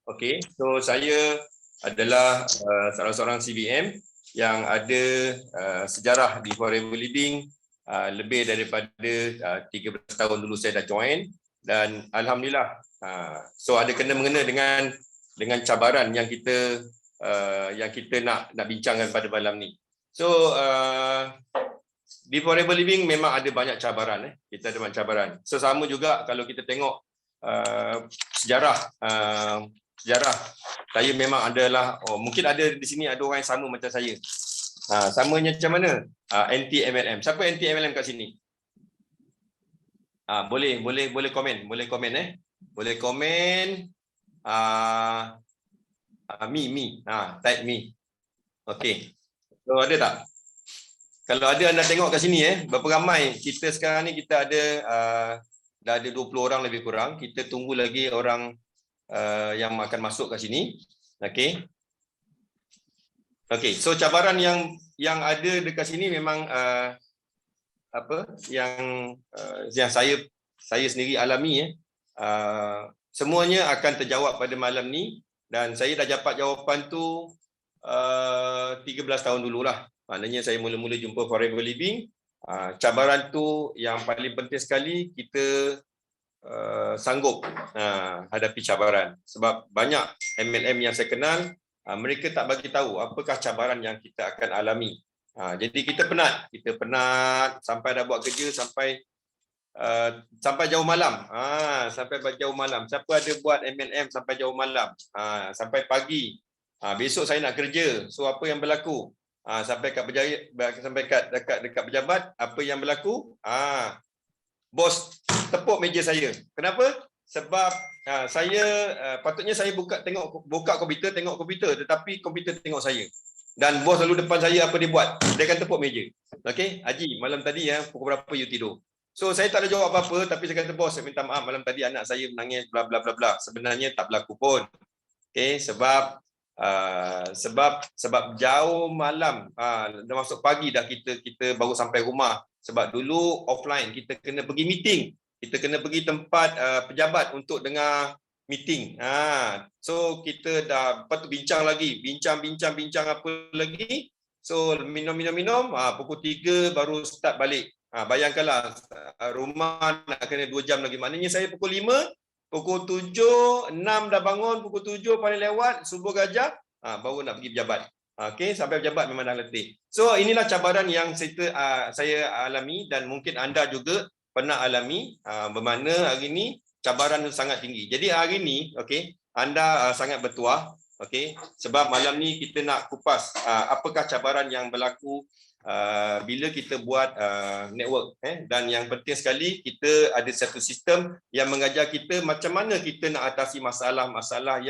Okey, so saya adalah salah seorang CBM yang ada sejarah di Forever Living lebih daripada 13 tahun dulu saya dah join, dan alhamdulillah so ada kena-mengena dengan cabaran yang kita nak bincangkan pada malam ni. So di Forever Living memang ada banyak cabaran, kita ada banyak cabaran. So sama juga kalau kita tengok sejarah saya memang adalah, mungkin ada di sini ada orang yang sama macam saya. Samanya macam mana? Anti MLM. Siapa anti MLM kat sini? Boleh komen, boleh komen. Type me. Okey. So ada tak? Kalau ada, anda tengok kat sini berapa ramai kita sekarang ni. Kita ada dah ada 20 orang lebih kurang. Kita tunggu lagi orang yang akan masuk kat sini. Okey. Okey, so cabaran yang ada dekat sini memang yang saya sendiri alami semuanya akan terjawab pada malam ni, dan saya dah dapat jawapan tu 13 tahun dululah. Maknanya saya mula-mula jumpa Forever Living. Cabaran tu yang paling penting sekali, kita sanggup hadapi cabaran. Sebab banyak MLM yang saya kenal, mereka tak bagi tahu apakah cabaran yang kita akan alami. Jadi kita penat sampai dah buat kerja sampai jauh malam. Sampai jauh malam. Siapa ada buat MLM sampai jauh malam? Sampai pagi. Besok saya nak kerja. So apa yang berlaku? Sampai dekat pejabat, apa yang berlaku? Bos tepuk meja saya. Kenapa? Sebab saya patutnya saya buka komputer, tengok komputer, tetapi komputer tengok saya. Dan bos lalu depan saya, apa dia buat? Dia akan tepuk meja. Okey, Haji, malam tadi pukul berapa you tidur? So saya tak ada jawab apa-apa, tapi saya kata, bos, saya minta maaf, malam tadi anak saya menangis bla bla bla bla. Sebenarnya tak berlaku pun. Okey, sebab jauh malam, dah masuk pagi dah kita baru sampai rumah. Sebab dulu offline, kita kena pergi meeting, kita kena pergi tempat pejabat untuk dengar meeting. So kita dah bincang apa lagi. So minum, pukul 3 baru start balik. Bayangkanlah, rumah nak kena 2 jam lagi. Maknanya saya pukul 5, pukul 7, 6 dah bangun, pukul 7 paling lewat, subuh gajah, baru nak pergi pejabat. Okey, sampai pejabat memang dah letih. So inilah cabaran yang saya alami, dan mungkin anda juga pernah alami, bermakna hari ini cabaran sangat tinggi. Jadi hari ini, okey, anda sangat bertuah, okey, sebab malam ni kita nak kupas apakah cabaran yang berlaku bila kita buat network, dan yang penting sekali, kita ada satu sistem yang mengajar kita macam mana kita nak atasi masalah-masalah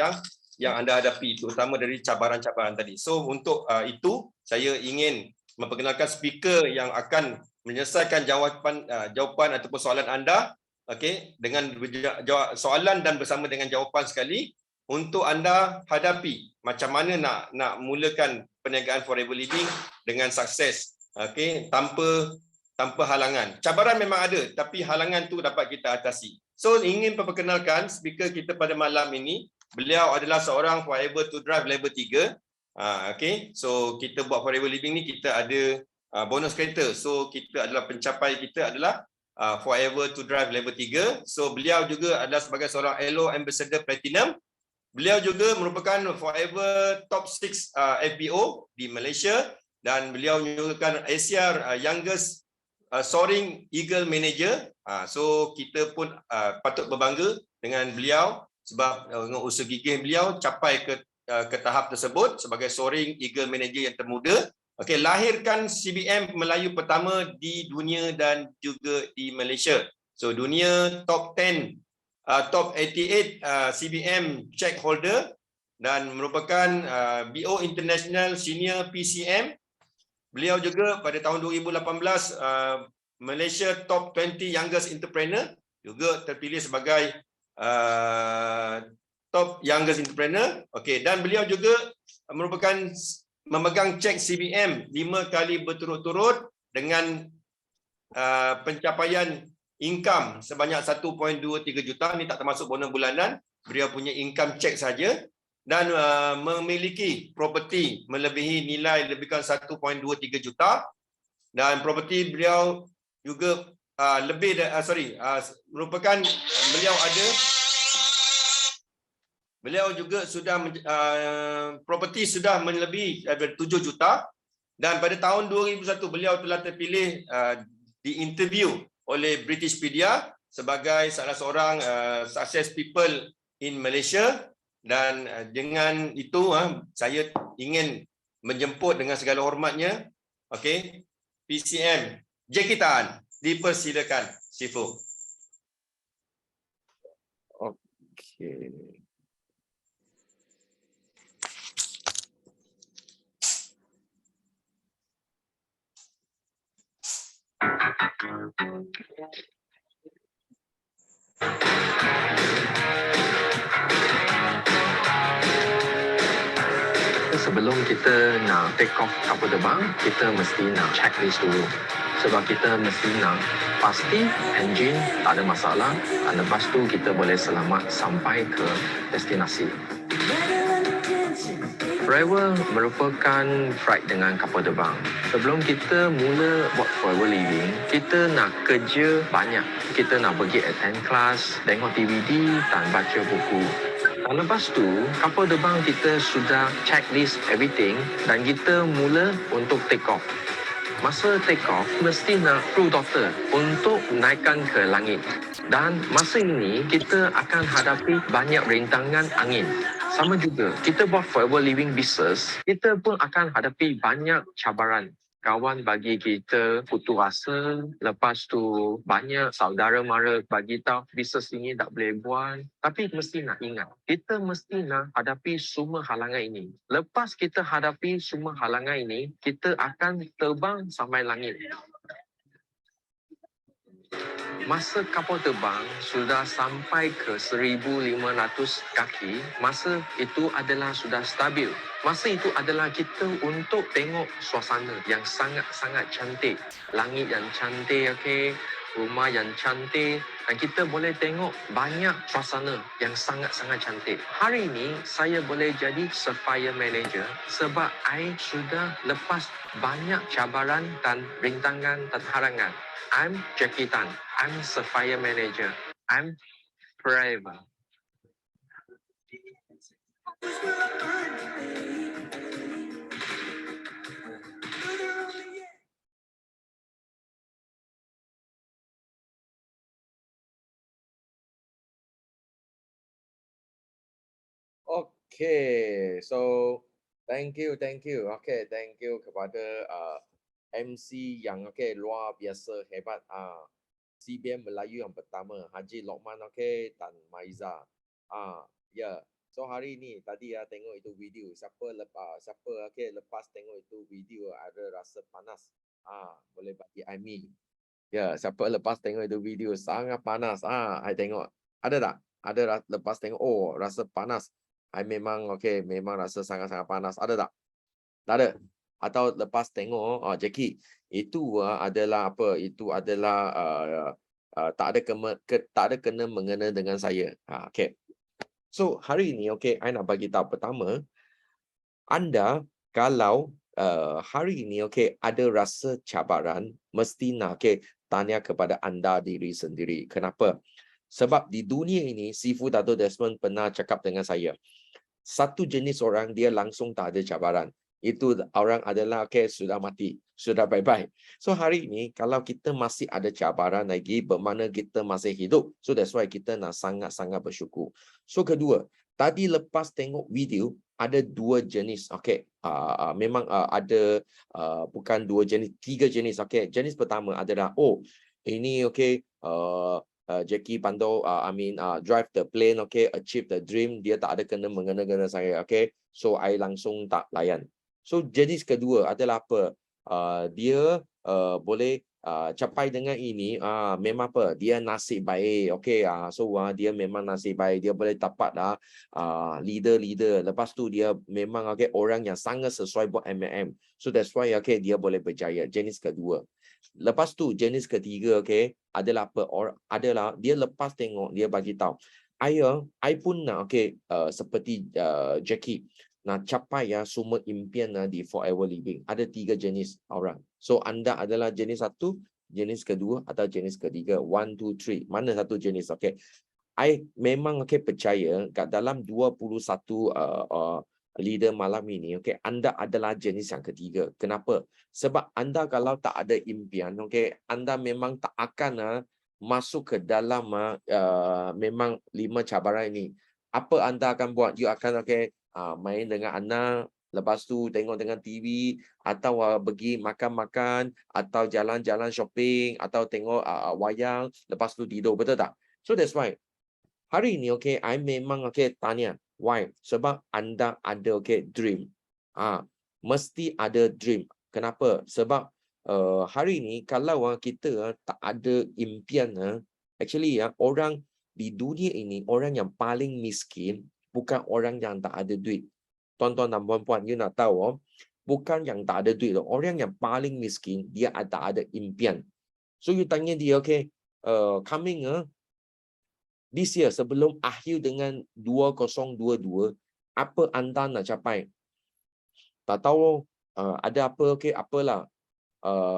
yang anda hadapi, terutama dari cabaran-cabaran tadi. So untuk itu saya ingin memperkenalkan speaker yang akan menyelesaikan jawapan ataupun soalan anda, okey, dengan jawab soalan dan bersama dengan jawapan sekali, untuk anda hadapi macam mana nak mulakan perniagaan Forever Living dengan sukses, okey, tanpa halangan. Cabaran memang ada, tapi halangan tu dapat kita atasi. So ingin memperkenalkan speaker kita pada malam ini. Beliau adalah seorang Forever to Drive level 3. Okey, so kita buat Forever Living ni, kita ada bonus kereta. So kita adalah pencapai kita adalah Forever to Drive level 3. So beliau juga adalah sebagai seorang Elo Ambassador Platinum. Beliau juga merupakan Forever Top 6 FBO di Malaysia, dan beliau merupakan Asia Youngest Soaring Eagle Manager. So kita pun patut berbangga dengan beliau, sebab dengan usaha gigih beliau capai ke tahap tersebut sebagai Soaring Eagle Manager yang termuda. Okey, lahirkan CBM Melayu pertama di dunia dan juga di Malaysia. So dunia top 10, top 88 CBM check holder, dan merupakan BO International Senior PCM. Beliau juga pada tahun 2018 Malaysia Top 20 Youngest Entrepreneur, juga terpilih sebagai Top Youngest Entrepreneur. Okey, dan beliau juga merupakan memegang cek CBM 5 kali berturut-turut dengan pencapaian income sebanyak 1.23 juta, ni tak termasuk bonus bulanan. Beliau punya income check saja, dan memiliki properti melebihi nilai lebih kurang 1.23 juta, dan properti beliau juga merupakan beliau juga sudah properti sudah melebihi 7 juta, dan pada tahun 2001 beliau telah terpilih diinterview oleh Britishpedia sebagai salah seorang success people in Malaysia. Dan dengan itu saya ingin menjemput dengan segala hormatnya, okey, PCM Jackie Tan, dipersilakan Sifu. Okey. Sebelum kita nak take off kapal terbang, kita mesti nak checklist dulu. Sebab kita mesti nak pasti engine tak ada masalah, dan lepas tu kita boleh selamat sampai ke destinasi. Forever merupakan flight dengan kapal terbang. Sebelum kita mula buat forever living, kita nak kerja banyak. Kita nak pergi attend class, tengok DVD dan baca buku. Dan lepas tu, kapal terbang kita sudah checklist everything dan kita mula untuk take off. Masa take off, mesti nak crew throttle untuk naikkan ke langit. Dan masa ini, kita akan hadapi banyak rintangan angin. Sama juga, kita buat forever living business, kita pun akan hadapi banyak cabaran. Kawan bagi kita putus asa, lepas tu banyak saudara mara bagi tahu bisnes ini tak boleh buat. Tapi mesti nak ingat, kita mesti nak hadapi semua halangan ini. Lepas kita hadapi semua halangan ini, kita akan terbang sampai langit. Masa kapal terbang sudah sampai ke 1,500 kaki, masa itu adalah sudah stabil. Masa itu adalah kita untuk tengok suasana yang sangat-sangat cantik. Langit yang cantik, okay? Rumah yang cantik. Dan kita boleh tengok banyak suasana yang sangat-sangat cantik. Hari ini, saya boleh jadi Sapphire Manager sebab saya sudah lepas banyak cabaran dan rintangan dan halangan. I'm Jackie Tan. I'm Sapphire Manager. I'm forever. Okay, so thank you. Okay, thank you kepada MC yang luar biasa hebat. CBM Melayu yang pertama, Haji Lokman dan Maiza. Ya. So hari ini tadi tengok itu video, siapa lepas tengok itu video ada rasa panas. Boleh bagi Aimi. Ya, siapa lepas tengok itu video sangat panas. I tengok. Ada tak? Ada lepas tengok rasa panas. Memang memang rasa sangat-sangat panas. Ada tak? Tak ada. Atau lepas tengok Jackie, itu adalah apa? Itu adalah tak ada kena mengena dengan saya. Okay. So hari ini I nak bagi tahu pertama, anda kalau hari ini ada rasa cabaran, mesti nak tanya kepada anda diri sendiri. Kenapa? Sebab di dunia ini, Sifu Dato' Desmond pernah cakap dengan saya, satu jenis orang dia langsung tak ada cabaran. Itu orang adalah sudah mati, sudah bye-bye. So hari ini kalau kita masih ada cabaran lagi, bermakna kita masih hidup. So that's why kita nak sangat-sangat bersyukur. So kedua, tadi lepas tengok video ada dua jenis. Memang ada bukan dua jenis, tiga jenis. Jenis pertama adalah ini Jackie Pando, drive the plane, achieve the dream. Dia tak ada kena mengena-ngena saya, so I langsung tak layan. So jenis kedua adalah apa? Dia boleh capai dengan ini, memang apa? Dia nasib baik, so dia memang nasib baik. Dia boleh dapat leader. Lepas tu dia memang orang yang sangat sesuai buat MLM. So that's why dia boleh berjaya. Jenis kedua. Lepas tu jenis ketiga, okay, adalah apa? Adalah dia lepas tengok, dia bagi tahu. I pun nak, okay, seperti Jackie, nak capai ya semua impian di Forever Living. Ada 3 jenis orang. So anda adalah jenis 1, jenis kedua atau jenis ketiga. 1, 2, 3. Mana satu jenis? Okay. I memang percaya kat dalam 21 leader malam ini, anda adalah jenis yang ketiga. Kenapa? Sebab anda kalau tak ada impian, anda memang tak akan masuk ke dalam memang 5 cabaran ini. Apa anda akan buat? You akan main dengan anak, lepas tu tengok dengan TV, atau pergi makan-makan, atau jalan-jalan shopping, atau tengok wayang, lepas tu tidur. Betul tak? So that's why hari ini, I memang tanya, why? Sebab anda ada dream. Mesti ada dream. Kenapa? Sebab hari ini kalau kita tak ada impian, actually orang di dunia ini, orang yang paling miskin bukan orang yang tak ada duit. Tuan-tuan dan puan-puan, you nak tahu, bukan yang tak ada duit. Orang yang paling miskin, dia tak ada impian. So you tanya dia, coming this year, sebelum akhir dengan 2022, apa anda nak capai? Tak tahu ada apa, apalah.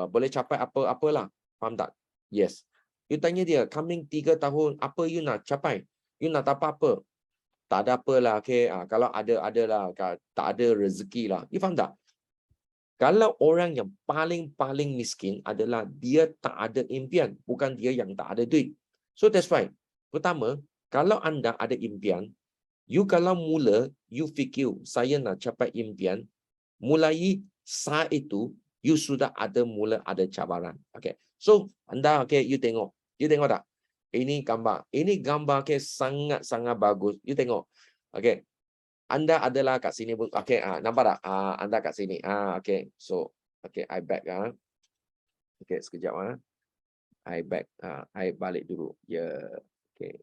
Boleh capai apalah. Faham tak? Yes. You tanya dia, coming 3 tahun, apa you nak capai? You nak dapat apa? Tak ada apalah, kalau adalah, tak ada rezeki lah. You faham tak? Kalau orang yang paling miskin adalah dia tak ada impian, bukan dia yang tak ada duit. So that's why. Pertama, kalau anda ada impian, you kalau mula, you fikir, saya nak capai impian, mulai saat itu, you sudah mula ada cabaran. Okay. So, anda, you tengok. You tengok tak? Ini gambar. Ini gambar, sangat-sangat bagus. You tengok. Okay. Anda adalah kat sini. Okay, nampak tak? Anda kat sini. Okay. So, okay, I back. Okay, sekejap. I back. I balik dulu. Yeah. Okay.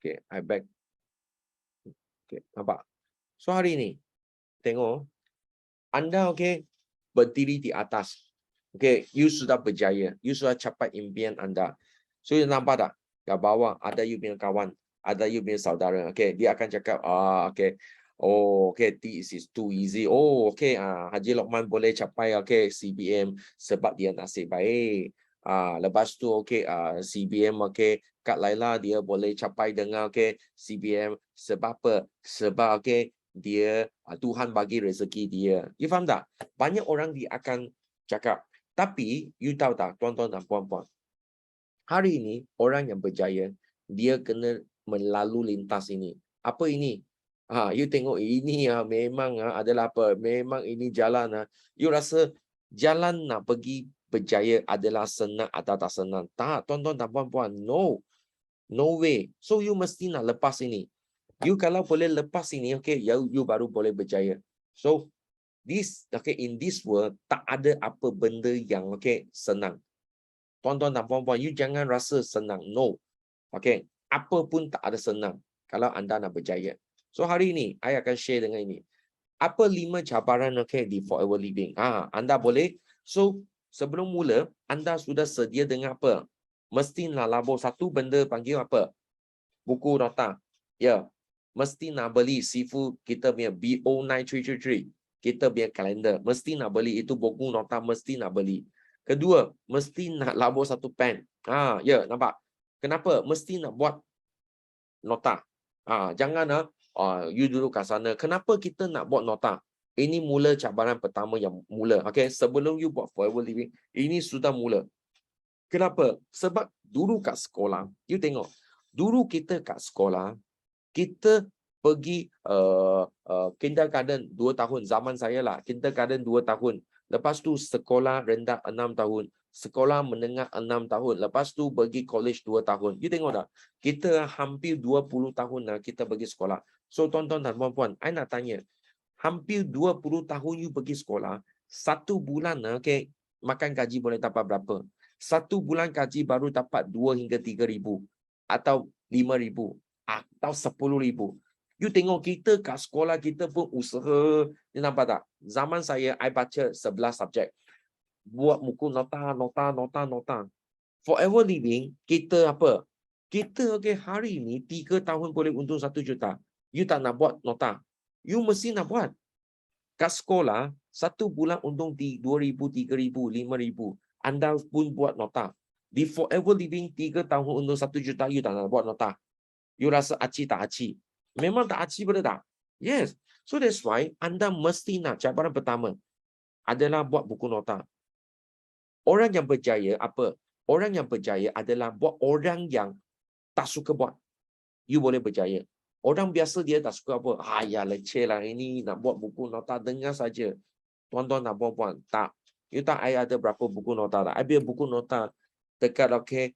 Okay, I back. Okay, nampak? So, hari ini, tengok. Anda, berdiri di atas. Okay, you sudah berjaya. You sudah capai impian anda. So, you nampak tak? Kat bawah, ada you punya kawan. Ada you punya saudara. Okay, dia akan cakap, okay. Oh, okay, this is too easy. Oh, okay, Haji Lokman boleh capai, CBM sebab dia nasib baik. Lepas tu, CBM, Kak Laila dia boleh capai dengan, CBM sebab apa? Sebab, dia Tuhan bagi rezeki dia. You faham tak? Banyak orang dia akan cakap. Tapi, you tahu tak, tuan-tuan dan puan-puan, hari ini, orang yang berjaya, dia kena melalui lintas ini. Apa ini? You tengok ini memang adalah apa? Memang ini jalan. You rasa jalan nak pergi berjaya adalah senang atau tak senang? Tak, tuan-tuan dan puan-puan. No. No way. So, you mesti nak lepas ini. You kalau boleh lepas ini, you baru boleh berjaya. So, in this world, tak ada apa benda yang, senang. Tuan-tuan dan puan-puan, you jangan rasa senang. No. Apa pun tak ada senang kalau anda nak berjaya. So, hari ini, I akan share dengan ini. Apa 5 cabaran, di Forever Living? Anda boleh. So, sebelum mula, anda sudah sedia dengan apa? Mesti nak labur satu benda panggil apa? Buku nota. Ya. Mesti nak beli Sifu kita punya BO9333. Kita punya kalender. Mesti nak beli itu buku nota, mesti nak beli. Kedua, mesti nak labur satu pen. Ya, nampak. Kenapa? Mesti nak buat nota. Jangan you duduk kat sana. Kenapa kita nak buat nota? Ini mula cabaran pertama yang mula. Sebelum you buat Forever Living, ini sudah mula. Kenapa? Sebab dulu kat sekolah, you tengok, dulu kita kat sekolah, kita pergi kindergarten 2 tahun. Zaman saya lah, kindergarten 2 tahun. Lepas tu sekolah rendah 6 tahun. Sekolah menengah 6 tahun. Lepas tu pergi college 2 tahun. You tengok tak? Kita hampir 20 tahun kita pergi sekolah. So tuan-tuan dan puan-puan, I nak tanya, hampir 20 tahun you pergi sekolah, 1 bulan makan gaji boleh dapat berapa? 1 bulan gaji baru dapat 2 hingga 3 ribu atau 5 ribu atau 10 ribu. You tengok kita kat sekolah kita pun usaha. You nampak tak? Zaman saya, I baca 11 subjek. buat buku nota. Forever Living, kita apa? Kita hari ni 3 tahun boleh untung 1 juta. You tak nak buat nota. You mesti nak buat. Kat sekolah, 1 bulan untung 2,000, 3,000, 5,000. Anda pun buat nota. Di Forever Living 3 tahun untung 1 juta, you tak nak buat nota. You rasa aci tak aci. Memang tak aci betul tak? Yes. So that's why anda mesti nak cabaran pertama adalah buat buku nota. Orang yang berjaya apa? Orang yang berjaya adalah buat orang yang tak suka buat. You boleh berjaya. Orang biasa dia tak suka apa. Ya leceh lah ini nak buat buku nota. Dengar saja. Tuan-tuan nak buat. Tak. You tak I ada berapa buku nota tak? I biar buku nota dekat 5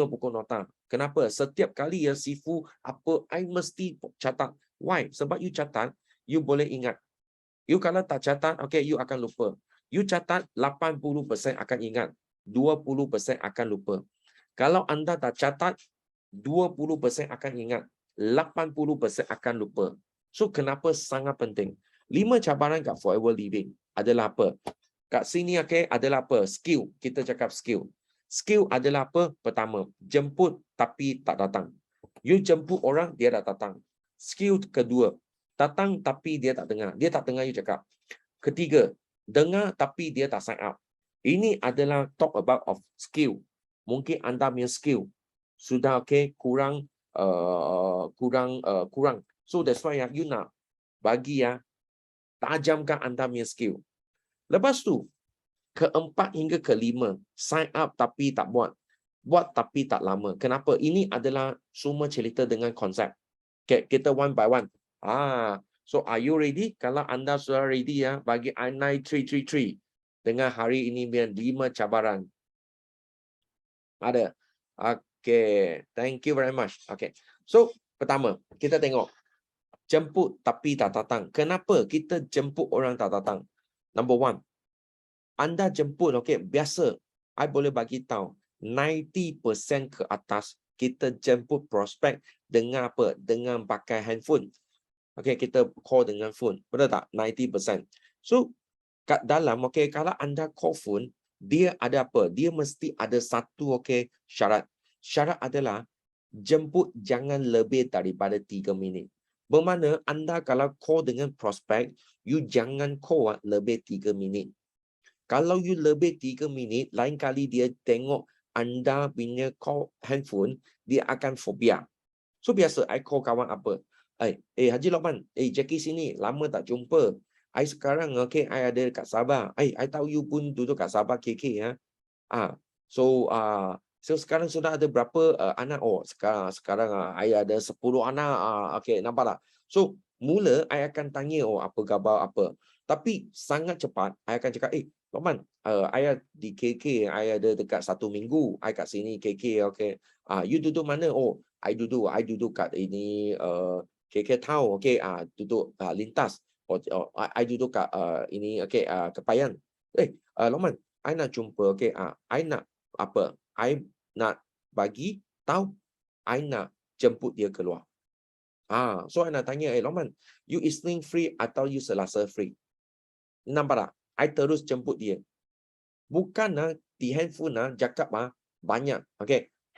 buku nota. Kenapa? Setiap kali ya sifu apa I mesti catat. Why? Sebab you catat, you boleh ingat. You kalau tak catat, you akan lupa. You catat 80% akan ingat. 20% akan lupa. Kalau anda tak catat, 20% akan ingat. 80% akan lupa. So, kenapa sangat penting? 5 cabaran kat Forever Living adalah apa? Kat sini adalah apa? Skill. Kita cakap skill. Skill adalah apa? Pertama, jemput tapi tak datang. You jemput orang, dia tak datang. Skill kedua, datang tapi dia tak dengar. Dia tak dengar you cakap. Ketiga, dengar tapi dia tak sign up. Ini adalah talk about of skill. Mungkin anda punya skill sudah kurang. So that's why you nak bagi tajamkan anda punya skill. Lepas tu keempat hingga kelima, sign up tapi tak buat. Buat tapi tak lama. Kenapa? Ini adalah semua cerita dengan konsep. Kita one by one. So are you ready? Kalau anda sudah ready bagi I9 333 dengan hari ini punya 5 cabaran. Ada. Okay. Thank you very much. Okay. So pertama, kita tengok. Jemput tapi tak datang. Kenapa kita jemput orang tak datang? Number one. Anda jemput, biasa. I boleh bagi tahu 90% ke atas kita jemput prospek dengan apa? Dengan pakai handphone. Kita call dengan phone. Betul tak? 90%. So, kat dalam, kalau anda call phone, dia ada apa? Dia mesti ada satu, syarat. Syarat adalah jemput jangan lebih daripada 3 minit. Bermakna anda kalau call dengan prospek, you jangan call lebih 3 minit. Kalau you lebih 3 minit, lain kali dia tengok anda punya call handphone, dia akan fobia. So biasa, I call kawan apa? Haji Lokman, Jackie sini, lama tak jumpa. I sekarang, I ada kat Sabah. I tahu you pun duduk kat Sabah KK ya. So sekarang sudah ada berapa anak? Sekarang I ada 10 anak. Nampak tak? So mula I akan tanya apa khabar apa. Tapi sangat cepat I akan cakap, Lokman, I di KK, I ada dekat 1 minggu. I kat sini KK, you duduk mana? I duduk kat ini KK Town, duduk lintas. I duduk kat ini Kepayan. Lokman, I nak jumpa, I nak apa? I nak bagi tahu, I nak jemput dia keluar. So I nak tanya, Lokman, you Isnin free atau you Selasa free? Nampak tak? I terus jemput dia. Bukan di handphone cakap banyak.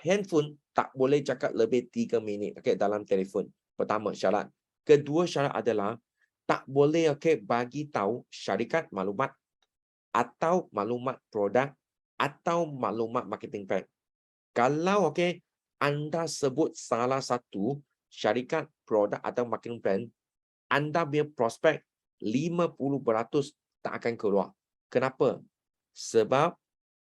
Handphone tak boleh cakap lebih 3 minit dalam telefon. Pertama syarat. Kedua syarat adalah tak boleh bagi tahu syarikat maklumat atau maklumat produk atau maklumat marketing plan. Kalau anda sebut salah satu syarikat produk atau marketing plan, anda punya prospek 50% tak akan keluar. Kenapa? Sebab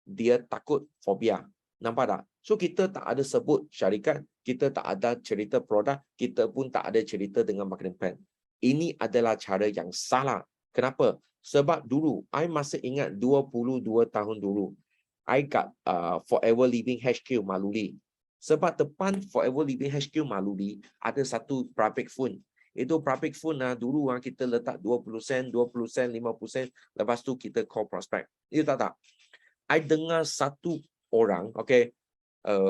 dia takut fobia. Nampak tak? So kita tak ada sebut syarikat, kita tak ada cerita produk, kita pun tak ada cerita dengan marketing plan. Ini adalah cara yang salah. Kenapa? Sebab dulu, I masih ingat 22 tahun dulu, I kat Forever Living HQ Maluli. Sebab depan Forever Living HQ Maluli ada satu private phone. Itu private phone dulu kita letak 20 sen, 50 sen, lepas tu kita call prospect. Itu tak. I dengar satu orang,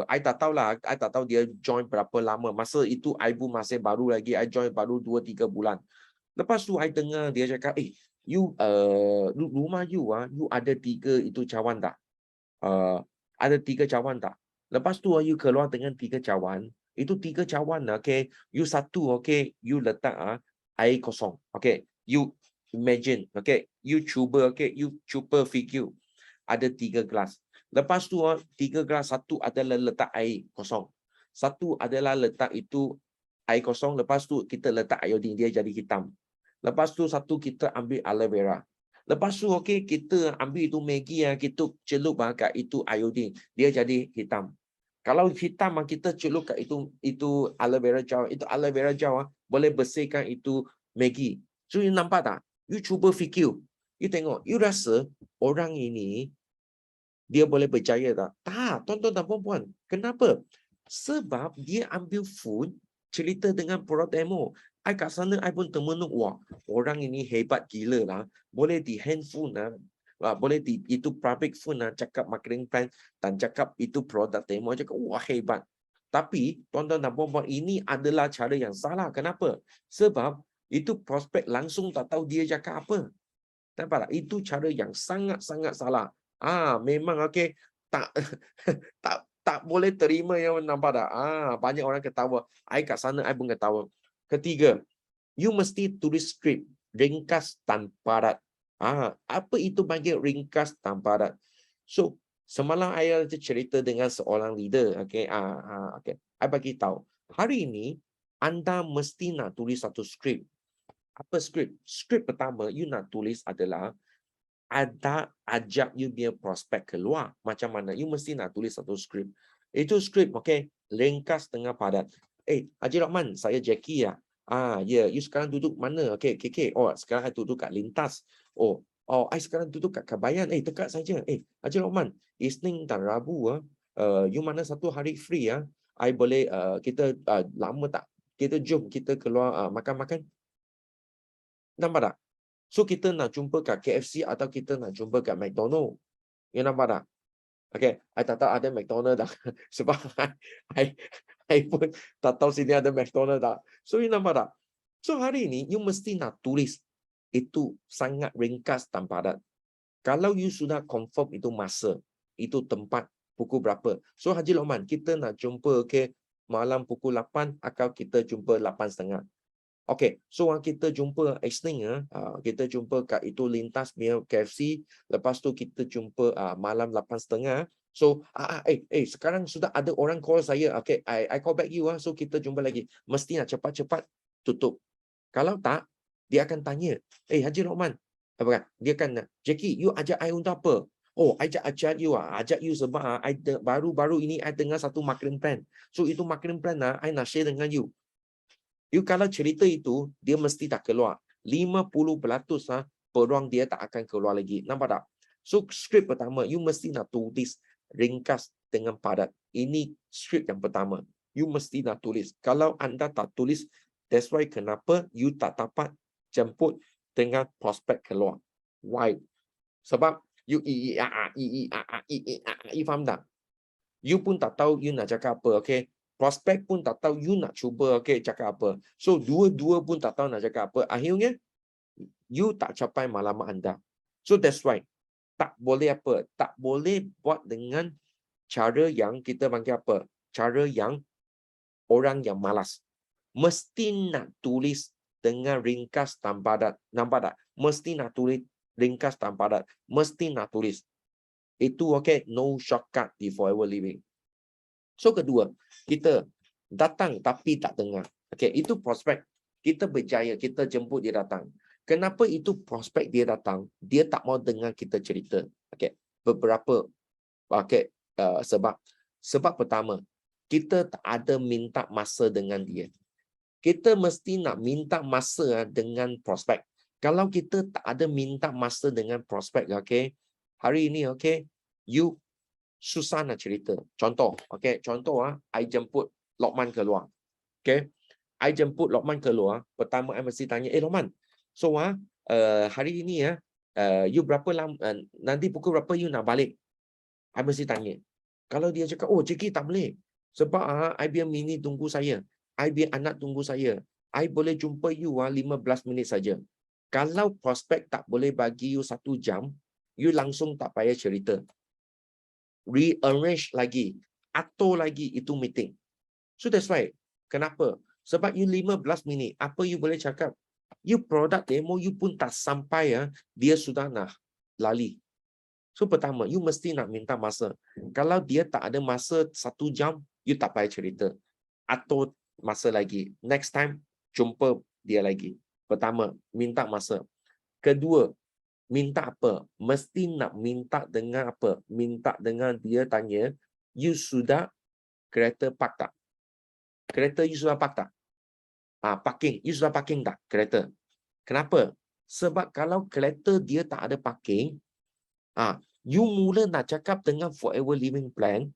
I tak tahu dia join berapa lama. Masa itu I pun masih baru lagi, I join baru 2-3 bulan. Lepas tu I dengar dia cakap, you rumah you you ada 3 itu cawan tak? Ada 3 cawan tak? Lepas tu you keluar dengan 3 cawan, itu 3 cawan okay, you satu okay, you letak air kosong. Okay, you imagine, okay, you cuba figure ada 3 gelas. Lepas tu 3 gelas, satu adalah letak air kosong. Satu adalah letak itu air kosong, lepas tu kita letak iodine, dia jadi hitam. Lepas tu satu kita ambil aloe vera. Lepas tu okey, kita ambil itu Maggi kita celup kat itu iodine, dia jadi hitam. Kalau hitam kita celup kat itu aloe vera gel, itu aloe vera gel boleh bersihkan itu Maggi. So you nampak tak? You cuba fikir. You tengok, you rasa orang ini dia boleh berjaya tak? Tak, tuan-tuan dan puan-puan. Kenapa? Sebab dia ambil food, cerita dengan produk demo. I kat sana, I pun termenung, wah, orang ini hebat gila lah. Boleh di handphone boleh di itu public phone cakap marketing plan dan cakap itu produk demo, cakap wah hebat. Tapi tuan-tuan dan puan-puan, ini adalah cara yang salah. Kenapa? Sebab itu prospek langsung tak tahu dia cakap apa. Nampak tak? Itu cara yang sangat-sangat salah. Memang okey, tak tak boleh terima yang nampak tak? Banyak orang ketawa. I kat sana I pun ketawa. Ketiga, you mesti tulis skrip ringkas tanpa padat. Apa itu panggil ringkas tanpa padat? So, semalam I ada cerita dengan seorang leader, okey. Okey. I bagi tahu. Hari ini anda mesti nak tulis satu skrip. Apa skrip? Skrip pertama you nak tulis adalah ada ajak you punya prospek keluar. Macam mana? You mesti nak tulis satu skrip. Itu skrip, okay, ringkas dengan padat. Haji Rahman, saya Jackie ya. You sekarang duduk mana? Okay, KK. Oh, sekarang I duduk kat Lintas. Oh, I sekarang duduk kat Kabayan. Dekat saja. Haji Rahman, Isnin dan Rabu you mana satu hari free ya? I boleh kita lama tak? Kita jom kita keluar makan-makan. Nampak tak? So kita nak jumpa kat KFC atau kita nak jumpa kat McDonald. You nampak tak? Okay, I tak tahu ada McDonald tak. Sebab I pun tak tahu sini ada McDonald tak. So you nampak tak? So hari ini you mesti nak tulis itu sangat ringkas dan padat. Kalau you sudah confirm itu masa, itu tempat, pukul berapa. So Haji Lokman, kita nak jumpa malam pukul 8 atau kita jumpa 8.30. Okay, so kita jumpa Isnin kita jumpa kat itu Lintas punya KFC, lepas tu kita jumpa malam 8.30. So sekarang sudah ada orang call saya. Okay, I call back you so kita jumpa lagi. Mesti nak cepat-cepat tutup. Kalau tak, dia akan tanya, Haji Rahman, dia akan, Jackie, you ajak I untuk apa? Oh, I ajak you sebab baru-baru ini I dengar satu marketing plan. So itu marketing plan I nak share dengan you. You kalau cerita itu, dia mesti tak keluar. 50% peluang dia tak akan keluar lagi. Nampak tak? So, skrip pertama, you mesti nak tulis ringkas dengan padat. Ini skrip yang pertama. You mesti nak tulis. Kalau anda tak tulis, that's why kenapa you tak dapat jemput dengan prospek keluar. Why? Sebab you faham tak? You pun tak tahu you nak cakap apa, okay? Prospek pun tak tahu you nak cuba cakap apa. So dua-dua pun tak tahu nak cakap apa. Akhirnya you tak capai matlamat anda. So that's why tak boleh apa? Tak boleh buat dengan cara yang kita panggil apa? Cara yang orang yang malas. Mesti nak tulis dengan ringkas dan padat. Nampak tak? Mesti nak tulis ringkas dan padat. Mesti nak tulis. Itu no shortcut di forever living. So kedua, kita datang tapi tak dengar. Itu prospek. Kita berjaya, kita jemput dia datang. Kenapa itu prospek dia datang? Dia tak mau dengar kita cerita. Beberapa sebab. Sebab pertama, kita tak ada minta masa dengan dia. Kita mesti nak minta masa dengan prospek. Kalau kita tak ada minta masa dengan prospek, hari ini you susah nak cerita. Contoh, I jemput Lokman keluar. I jemput Lokman keluar. Pertama, I mesti tanya, Lokman, so hari ini you berapa lama, nanti pukul berapa you nak balik? I mesti tanya. Kalau dia cakap, Jackie tak boleh. Sebab I biar Mini tunggu saya. I biar anak tunggu saya. I boleh jumpa you 15 minit saja. Kalau prospek tak boleh bagi you 1 jam, you langsung tak payah cerita. Rearrange lagi, atur lagi itu meeting. So that's why. Kenapa? Sebab you 15 minit, apa you boleh cakap? You product demo, you pun tak sampai ya, dia sudah nak lali. So pertama, you mesti nak minta masa. Kalau dia tak ada masa 1 jam, you tak payah cerita. Atur masa lagi. Next time, jumpa dia lagi. Pertama, minta masa. Kedua, minta apa? Mesti nak minta dengan apa? Minta dengan dia tanya, you sudah kereta park tak? Kereta you sudah park tak? Parking. You sudah parking tak kereta? Kenapa? Sebab kalau kereta dia tak ada parking, you mula nak cakap dengan Forever Living Plan,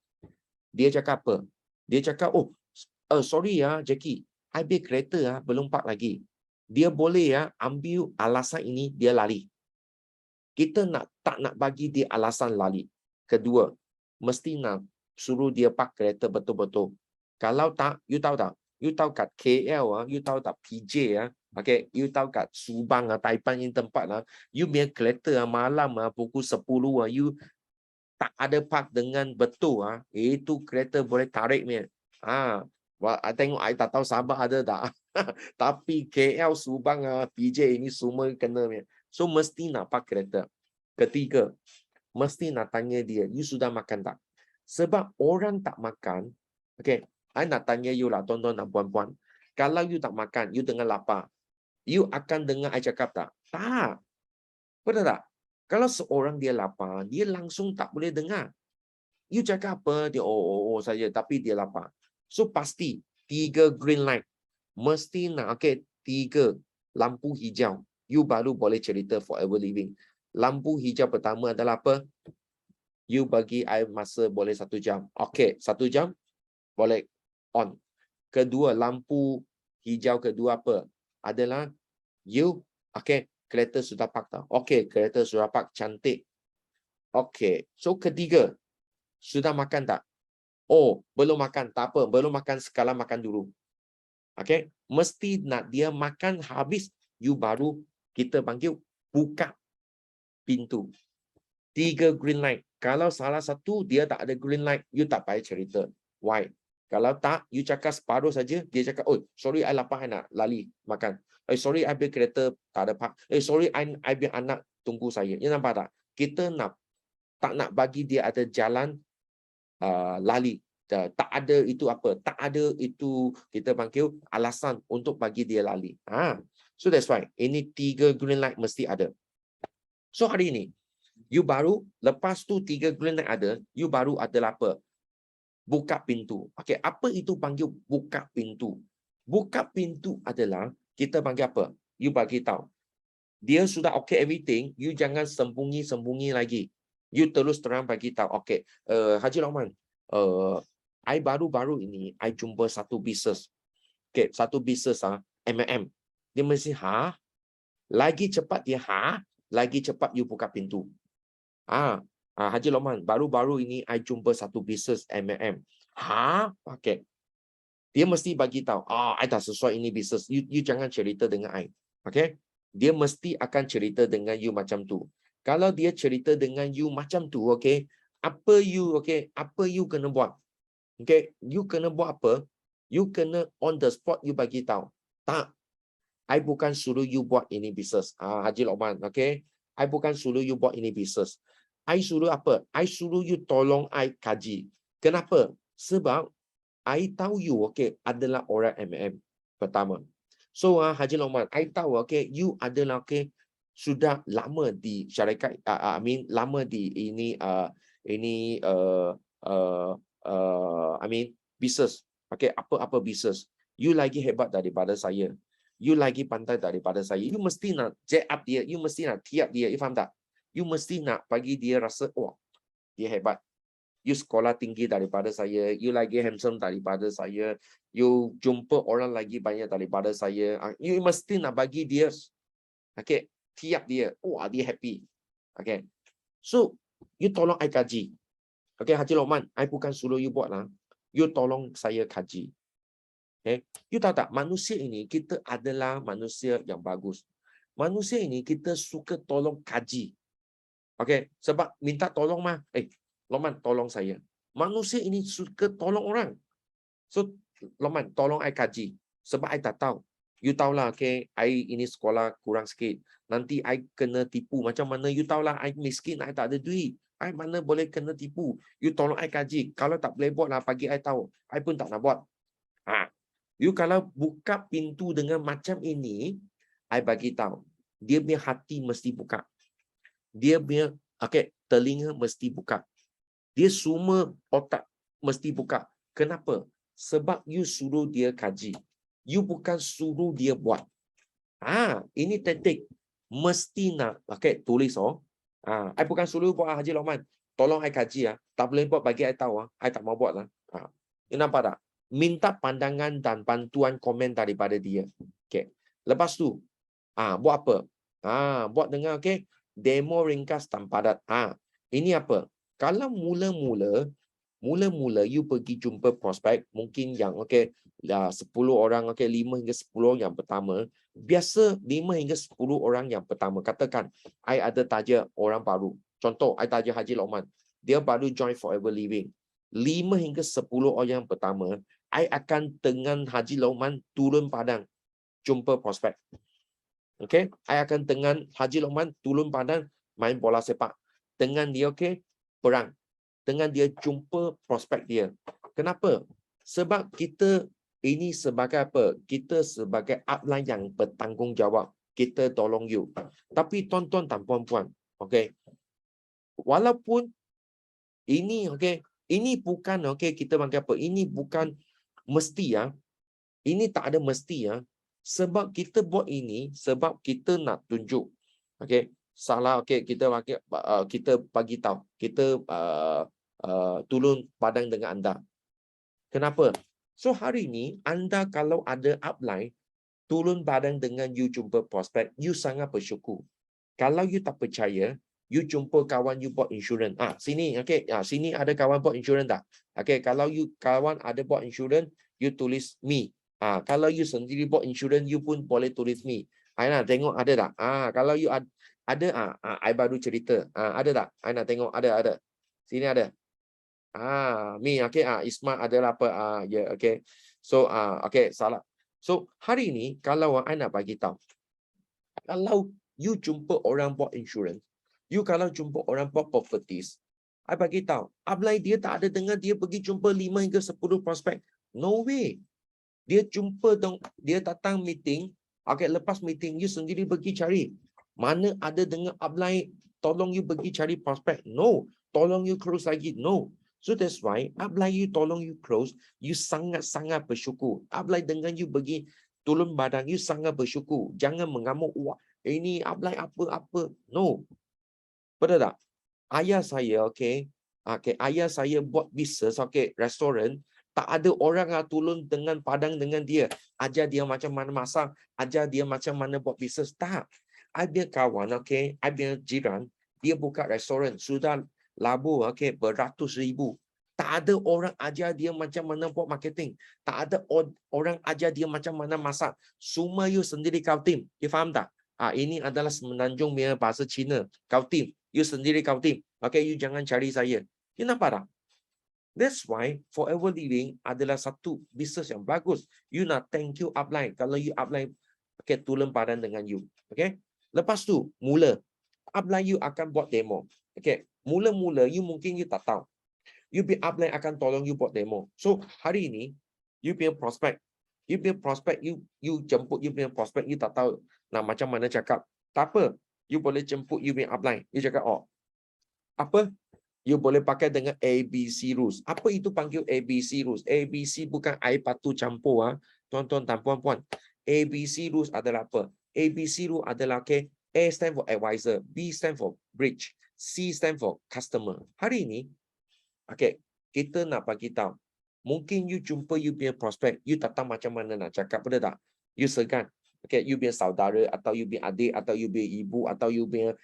dia cakap apa? Dia cakap, sorry ya Jackie, I beli kereta belum park lagi. Dia boleh ambil alasan ini, dia lari. Kita tak nak bagi dia alasan lari. Kedua, mesti nak suruh dia park kereta betul-betul. Kalau tak, you tahu tak? You tahu kat KL, you tahu tak PJ, okay, you tahu kat Subang, Taipan ini tempat, you punya kereta malam pukul 10, you tak ada park dengan betul, itu kereta boleh tarik punya. Tengok I tak tahu Sabah ada tak. Tapi KL, Subang, PJ ini semua kena punya. So mesti nak park kereta. Ketiga, mesti nak tanya dia, you sudah makan tak? Sebab orang tak makan, okay, I nak tanya you lah, tuan-tuan dan puan-puan. Kalau you tak makan, you tengah lapar, you akan dengar I cakap tak? Tak. Betul tak? Kalau seorang dia lapar, dia langsung tak boleh dengar. You cakap apa? Dia saja, tapi dia lapar. So pasti 3 green light. Mesti nak, okay, 3 lampu hijau. You baru boleh cerita Forever Living. Lampu hijau pertama adalah apa? You bagi I masa boleh 1 jam. Okay, 1 jam boleh on. Kedua, lampu hijau kedua apa? Adalah you, okay, kereta sudah park tak? Okay, kereta sudah park, cantik. Okay, so ketiga, sudah makan tak? Belum makan, tak apa, belum makan, sekarang makan dulu. Okay, mesti nak dia makan habis, you baru kita panggil buka pintu. 3 green light. Kalau salah satu dia tak ada green light, you tak payah cerita. Why? Kalau tak, you cakap separuh saja, dia cakap, sorry, I lapar, I nak lali makan. Sorry, I ambil kereta, tak ada park. Sorry, I ambil anak tunggu saya. You nampak tak? Kita tak nak bagi dia ada jalan lali. Tak ada itu apa? Tak ada itu kita panggil alasan untuk bagi dia lali. So that's why, ini 3 green light mesti ada. So hari ini, you baru, lepas tu 3 green light ada, you baru adalah apa? Buka pintu. Okay, apa itu panggil buka pintu? Buka pintu adalah, kita panggil apa? You bagi tahu. Dia sudah okay everything, you jangan sembunyi-sembunyi lagi. You terus terang bagi tahu. Okay, Haji Lokman, I baru-baru ini, I jumpa satu bisnes. Okay, satu bisnes MLM. Dia mesti, lagi cepat dia, lagi cepat you buka pintu. Haji Lokman, baru-baru ini I jumpa satu bisnes MLM. Okay. Dia mesti bagi tahu, I tak sesuai ini bisnes. You jangan cerita dengan I. Okay? Dia mesti akan cerita dengan you macam tu. Kalau dia cerita dengan you macam tu, okay? Apa you kena buat? Okay? You kena buat apa? You kena on the spot you bagi tahu. Tak. I bukan suruh you buat ini bisnes. Haji Lokman, okay? I bukan suruh you buat ini bisnes. I suruh apa? I suruh you tolong I kaji. Kenapa? Sebab I tahu you, okay, adalah orang MLM pertama. So, Haji Lokman, I tahu, okay, you adalah, okay, sudah lama di syarikat, lama di business. Okay, apa-apa business. You lagi hebat daripada saya. You lagi pandai daripada saya. You mesti nak jack up dia. You mesti nak tiap dia. You faham tak? You mesti nak bagi dia rasa, dia hebat. You sekolah tinggi daripada saya. You lagi handsome daripada saya. You jumpa orang lagi banyak daripada saya. You mesti nak bagi dia, okay, tiap dia. Dia happy. Okay. So, you tolong I kaji. Okay, Haji Lokman, I bukan suruh you buat lah. You tolong saya kaji. Okay. You tahu tak, manusia ini, kita adalah manusia yang bagus. Manusia ini kita suka tolong kaji. Okey, sebab minta tolong mah. Lokman tolong saya. Manusia ini suka tolong orang. So, Lokman tolong I kaji. Sebab I tak tahu. You tahulah, okay, I ini sekolah kurang sikit. Nanti I kena tipu. Macam mana you tahulah I miskin, I tak ada duit. I mana boleh kena tipu. You tolong I kaji. Kalau tak boleh buat lah, pagi I tahu. I pun tak nak buat. You kalau buka pintu dengan macam ini, I bagi tahu. Dia punya hati mesti buka. Dia punya telinga mesti buka. Dia semua otak mesti buka. Kenapa? Sebab you suruh dia kaji. You bukan suruh dia buat. Ini taktik. Mesti nak tulis I bukan suruh buat Haji Lokman. Tolong I kaji tak boleh buat bagi I tahu I tak mau buat lah. You nampak tak? Minta pandangan dan bantuan komen daripada dia. Lepas tu buat apa? Buat dengan demo ringkas dan padat. Ini apa? Kalau mula-mula you pergi jumpa prospek, mungkin yang 10 orang, 5 hingga 10 yang pertama, biasa 5 hingga 10 orang yang pertama, katakan I ada taja orang baru. Contoh, I taja Haji Lokman. Dia baru join Forever Living. 5 hingga 10 orang yang pertama, I akan dengan Haji Lokman turun padang jumpa prospek. I akan dengan Haji Lokman turun padang main bola sepak. Dengan dia perang. Dengan dia jumpa prospek dia. Kenapa? Sebab kita ini sebagai apa? Kita sebagai upline yang bertanggungjawab. Kita tolong you. Tapi tuan-tuan dan puan-puan, walaupun ini ini bukan kita panggil apa? Ini bukan mesti Ini tak ada mesti sebab kita buat ini sebab kita nak tunjuk. Salah kita bagi tahu. Kita turun padang dengan anda. Kenapa? So hari ini anda kalau ada upline turun padang dengan you jumpa prospek, you sangat bersyukur. Kalau you tak percaya, you jumpa kawan you buat insurans. Sini sini ada kawan buat insurans tak? Kalau you kawan ada buat insurans, you tulis me. Kalau you sendiri buat insurans, you pun boleh tulis me. I nak tengok ada tak? Kalau you ada I baru cerita. Ada tak? I nak tengok ada. Sini ada. Me Isma adalah apa? So salah. So hari ini kalau I nak bagi tahu, kalau you jumpa orang buat insurans, you kalau jumpa orang buat properties, I bagi tahu, upline dia tak ada dengar dia pergi jumpa 5 hingga 10 prospek. No way. Dia jumpa dong, dia datang meeting, lepas meeting you sendiri pergi cari. Mana ada dengar upline tolong you pergi cari prospek? No. Tolong you close lagi? No. So that's why upline you tolong you close, you sangat-sangat bersyukur. Upline dengan you pergi turun badan, you sangat bersyukur. Jangan mengamuk, wah ini upline apa-apa. No. Betul tak? Ayah saya, ayah saya buat bisnes, restoran, tak ada orang turun dengan padang dengan dia. Ajar dia macam mana masak, ajar dia macam mana buat bisnes. Tak. I punya kawan, I punya jiran, dia buka restoran, sudah labur, beratus ribu. Tak ada orang ajar dia macam mana buat marketing. Tak ada orang ajar dia macam mana masak. Semua you sendiri kau tim. You faham tak? Ini adalah Semenanjung punya bahasa Cina. Kau tim. You sendiri kau tim. You jangan cari saya. You nampak tak? That's why Forever Living adalah satu bisnes yang bagus. You nak thank you upline. Kalau you upline tulen padan dengan you. Lepas tu, mula. Upline you akan buat demo. Mula-mula you mungkin you tak tahu. You punya upline akan tolong you buat demo. So, hari ini, you punya prospek. You jemput you punya prospek, you tak tahu nak macam mana cakap. Tak apa. You boleh jemput you punya upline. You cakap, apa? You boleh pakai dengan ABC rules. Apa itu panggil ABC rules? ABC bukan air batu campur. Tuan-tuan dan puan-puan. ABC rules adalah apa? ABC rule adalah A stand for advisor, B stand for bridge, C stand for customer. Hari ini, kita nak bagi tahu. Mungkin you jumpa you punya prospek, you tak tahu macam mana nak cakap, betul tak? You segan. You punya saudara, atau you punya adik, atau you punya ibu, atau you punya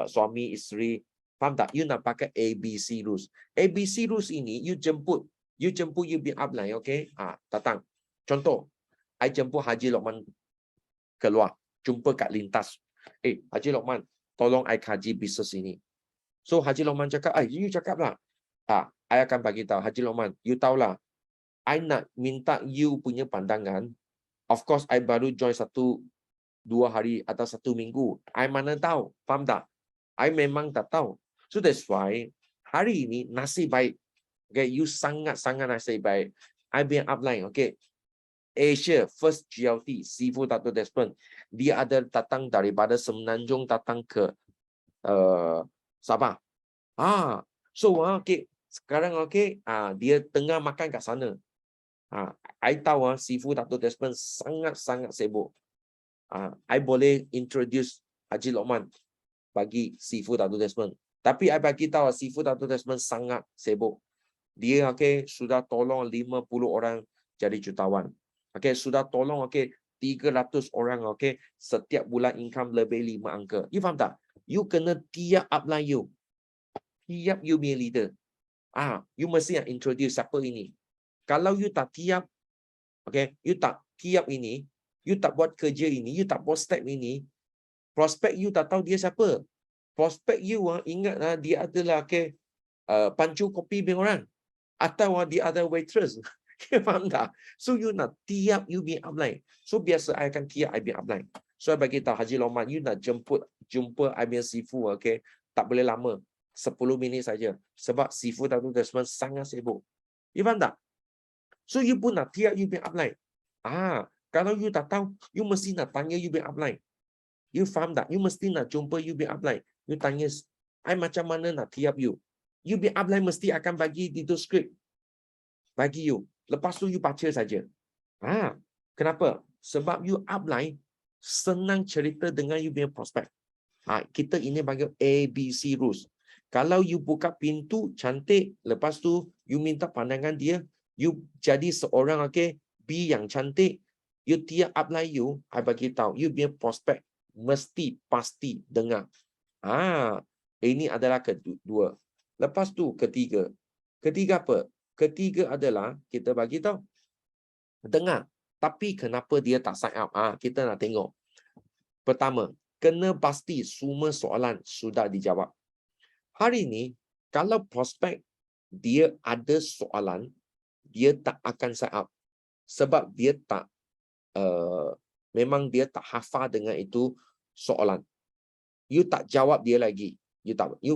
suami, isteri. Faham tak? You nak pakai ABC rules. ABC rules ini, you jemput you punya upline, datang. Contoh, I jemput Haji Lokman keluar. jumpa kat lintas. Haji Lokman, tolong I kaji bisnes ini. So Haji Lokman cakap, you cakap lah. I akan bagi tahu Haji Lokman, you tahulah, I nak minta you punya pandangan. Of course, I baru join 1-2 hari atau 1 minggu. I mana tahu, faham tak? I memang tak tahu. So that's why hari ini nasib baik. Okay, you sangat-sangat nasib baik. I punya upline, okay. Asia First GLT Seafood Dato Desmond, dia ada datang daripada Semenanjung datang ke Sabah. So okay, sekarang okay, dia tengah makan kat sana. I tahu Seafood Dato Desmond sangat-sangat sibuk. I boleh introduce Haji Lokman bagi Seafood Dato Desmond. Tapi I bagi tahu Seafood Dato Desmond sangat sibuk. Dia okay, sudah tolong 50 orang jadi jutawan. Okay, sudah tolong 300 orang setiap bulan income lebih 5 angka. You faham tak? You kena tiap upline you. Tiap you punya leader. You mesti nak introduce siapa ini. Kalau you tak tiap, you tak tiap ini, you tak buat kerja ini, you tak buat step ini, prospek you tak tahu dia siapa. Prospek you ingat dia adalah pancu kopi dengan orang. Atau dia ada waitress. Faham tak? So you nak tiap you be upline. So biasa I akan tiap I be upline. So I bagi tahu Haji Lokman, you nak jumpa I punya Seafood, tak boleh lama. 10 minit saja. Sebab Seafood Dato Desmond sangat sibuk. You faham tak? So you pun nak tiap you be upline. Kalau you tak tahu, you mesti nak tanya you be upline. You faham tak? You mesti nak jumpa you be upline. You tanya, I macam mana nak tiap you. You be upline mesti akan bagi itu script. Bagi you. Lepas tu you baca saja. Kenapa? Sebab you upline senang cerita dengan you punya prospek. Kita ini panggil ABC rules. Kalau you buka pintu cantik, lepas tu you minta pandangan dia, you jadi seorang B yang cantik, you tiap upline you, I bagi tahu, you punya prospek mesti pasti dengar. Ini adalah kedua. Lepas tu ketiga. Ketiga apa? Ketiga adalah kita bagi tahu dengar. Tapi kenapa dia tak sign up? Kita nak tengok. Pertama, kena pasti semua soalan sudah dijawab. Hari ini, kalau prospek dia ada soalan, dia tak akan sign up. Sebab dia tak, memang dia tak hafal dengan itu soalan. You tak jawab dia lagi.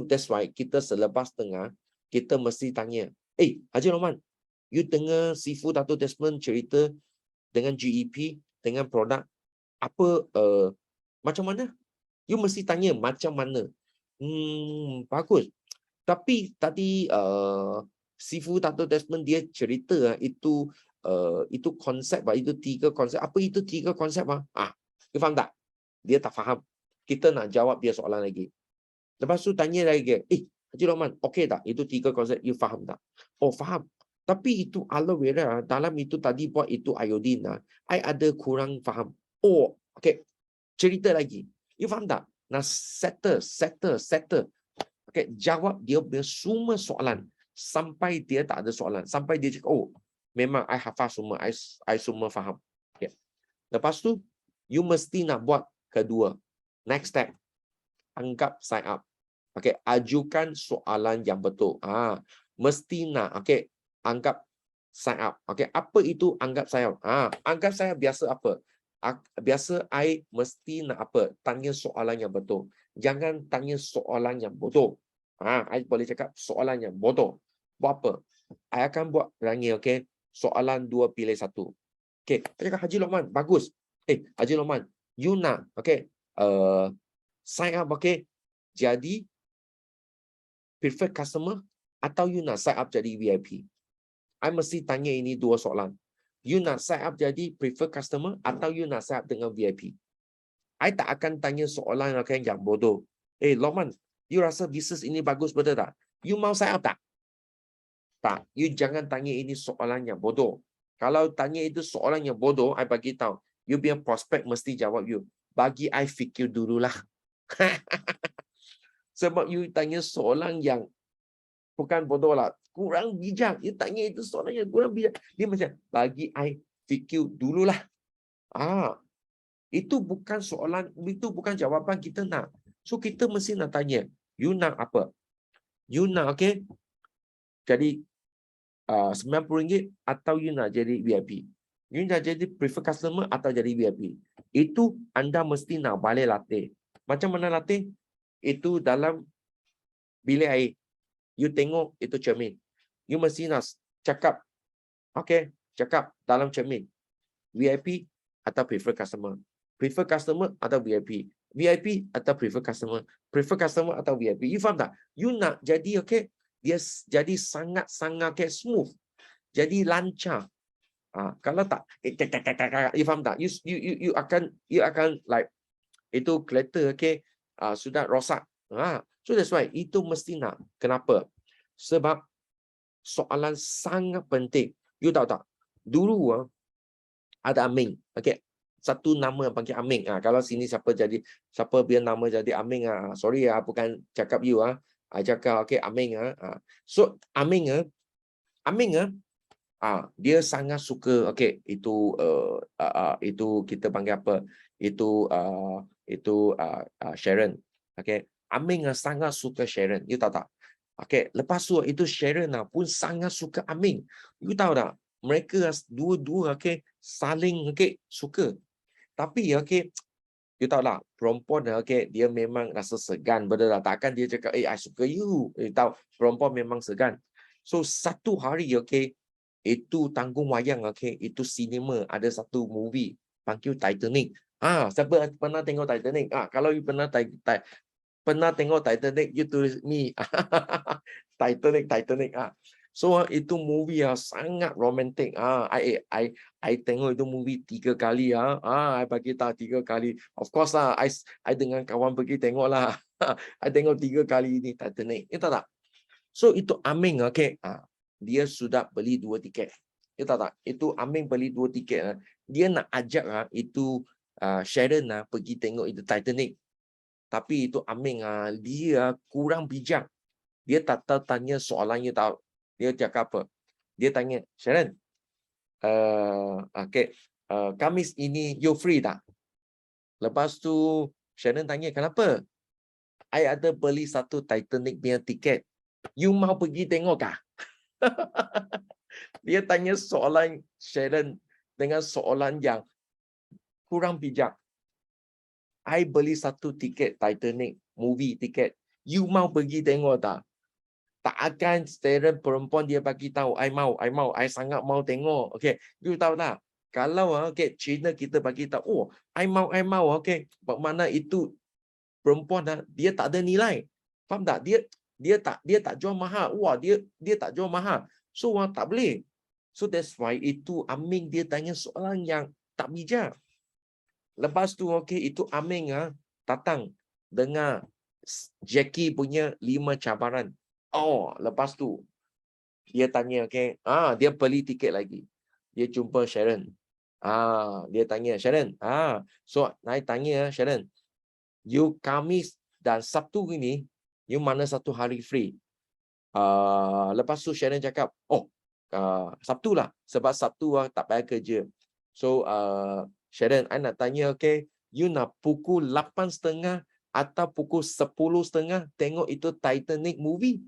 That's why kita selepas tengah, kita mesti tanya, Haji Lokman, you dengar Seafood Dato Desmond cerita dengan GEP, dengan produk, apa, macam mana? You mesti tanya macam mana. Bagus. Tapi tadi Seafood Dato Desmond dia cerita itu konsep, itu 3 konsep. Apa itu 3 konsep? You faham tak? Dia tak faham. Kita nak jawab dia soalan lagi. Lepas tu tanya lagi, Haji Lokman, okey tak? Itu 3 konsep, you faham tak? Faham. Tapi itu aloe vera, dalam itu tadi buat itu iodine, I ada kurang faham. Okey. Cerita lagi. You faham tak? Nah, settle. Jawab dia punya semua soalan. Sampai dia tak ada soalan. Sampai dia cakap, memang I hafal semua. I semua faham. Lepas tu, you mesti nak buat kedua. Next step. Anggap sign up. Ajukan soalan yang betul. Mesti nak. Anggap sign up. Apa itu anggap sign up? Anggap sign up biasa apa? Biasa I mesti nak apa? Tanya soalan yang betul. Jangan tanya soalan yang bodoh. I boleh cakap soalan yang bodoh. Buat apa? I akan buat rangi, soalan 2 pilih 1. I cakap, Haji Lokman, bagus. Haji Lokman, you nak, sign up, jadi preferred customer atau you nak sign up jadi VIP? I mesti tanya ini 2 soalan. You nak sign up jadi preferred customer atau you nak sign up dengan VIP? I tak akan tanya soalan yang bodoh. Lokman, you rasa bisnes ini bagus betul tak? You mau sign up tak? Tak. You jangan tanya ini soalan yang bodoh. Kalau tanya itu soalan yang bodoh, I bagi tahu. You punya prospek mesti jawab you. Bagi I fikir dululah. Sebab you tanya soalan yang bukan bodoh lah. Kurang bijak. You tanya itu soalan yang kurang bijak. Dia macam, bagi I fikir dululah. Itu bukan soalan, itu bukan jawapan kita nak. So kita mesti nak tanya, you nak apa? You nak jadi RM90 atau you nak jadi VIP? You nak jadi prefer customer atau jadi VIP? Itu anda mesti nak balik latih. Macam mana latih? Itu dalam bilik air. You tengok itu cermin. You mesti nak cakap, cakap dalam cermin. VIP atau prefer customer? Prefer customer atau VIP? VIP atau prefer customer? Prefer customer atau VIP? You faham tak? You nak jadi dia jadi sangat-sangat smooth. Jadi lancar. Kalau tak, you faham tak? You akan like itu kereta sudah rosak. So that's why itu mesti nak. Kenapa? Sebab soalan sangat penting. You tahu tak? Dulu ada Aming. Satu nama panggil Aming. Kalau sini siapa biar nama jadi Aming, sorry bukan cakap you, cakap Aming. So Aming dia sangat suka itu kita panggil apa? Itu Sharon. Aming sangat suka Sharon. You tahu tak? Lepas tu itu Sharon pun sangat suka Aming. You tahu tak? Mereka dua-dua saling suka. Tapi you tahu lah, perempuan dia memang rasa segan, betul tak? Takkan dia cakap I suka you. Tahu perempuan memang segan. So satu hari itu tanggung wayang itu sinema, ada satu movie panggil Titanic. Siapa pernah tengok Titanic? Kalau you pernah tengok Titanic, you tulis me. Titanic. So itu movie sangat romantik. I tengok itu movie 3 kali. I bagi tahu 3 kali. Of course lah, I dengan kawan pergi tengok lah. I tengok 3 kali ini Titanic. You tahu tak? So itu Aming dia sudah beli 2 tiket. You tahu tak? Itu Aming beli 2 tiket. Dia nak ajak itu Sharon pergi tengok itu Titanic. Tapi itu Aming dia kurang bijak. Dia tak tahu tanya soalannya tahu. Dia cakap apa? Dia tanya, Sharon, Khamis ini you free tak? Lepas tu Sharon tanya, kenapa? I ada beli satu Titanic punya tiket. You mau pergi tengok kah? Dia tanya soalan Sharon dengan soalan yang kurang bijak. I beli satu tiket Titanic movie tiket. You mau pergi tengok tak? Tak akan Sharon perempuan dia bagi tahu I sangat mau tengok. You tahu tak? Kalau China kita bagi tahu, I mau bermakna itu perempuan dia tak ada nilai. Faham tak? Dia tak jual mahal. Dia tak jual mahal. So tak boleh. So that's why itu Aming dia tanya soalan yang tak bijak. Lepas tu itu Aming datang dengar Jackie punya 5 cabaran. Lepas tu dia tanya dia beli tiket lagi. Dia jumpa Sharon. Dia tanya Sharon. So I tanya Sharon, you Khamis dan Sabtu ini, you mana satu hari free? Lepas tu Sharon cakap, Sabtu lah. Sebab Sabtu tak payah kerja. So Sharon, I nak tanya you nak pukul 8.30 atau pukul 10.30 tengok itu Titanic movie?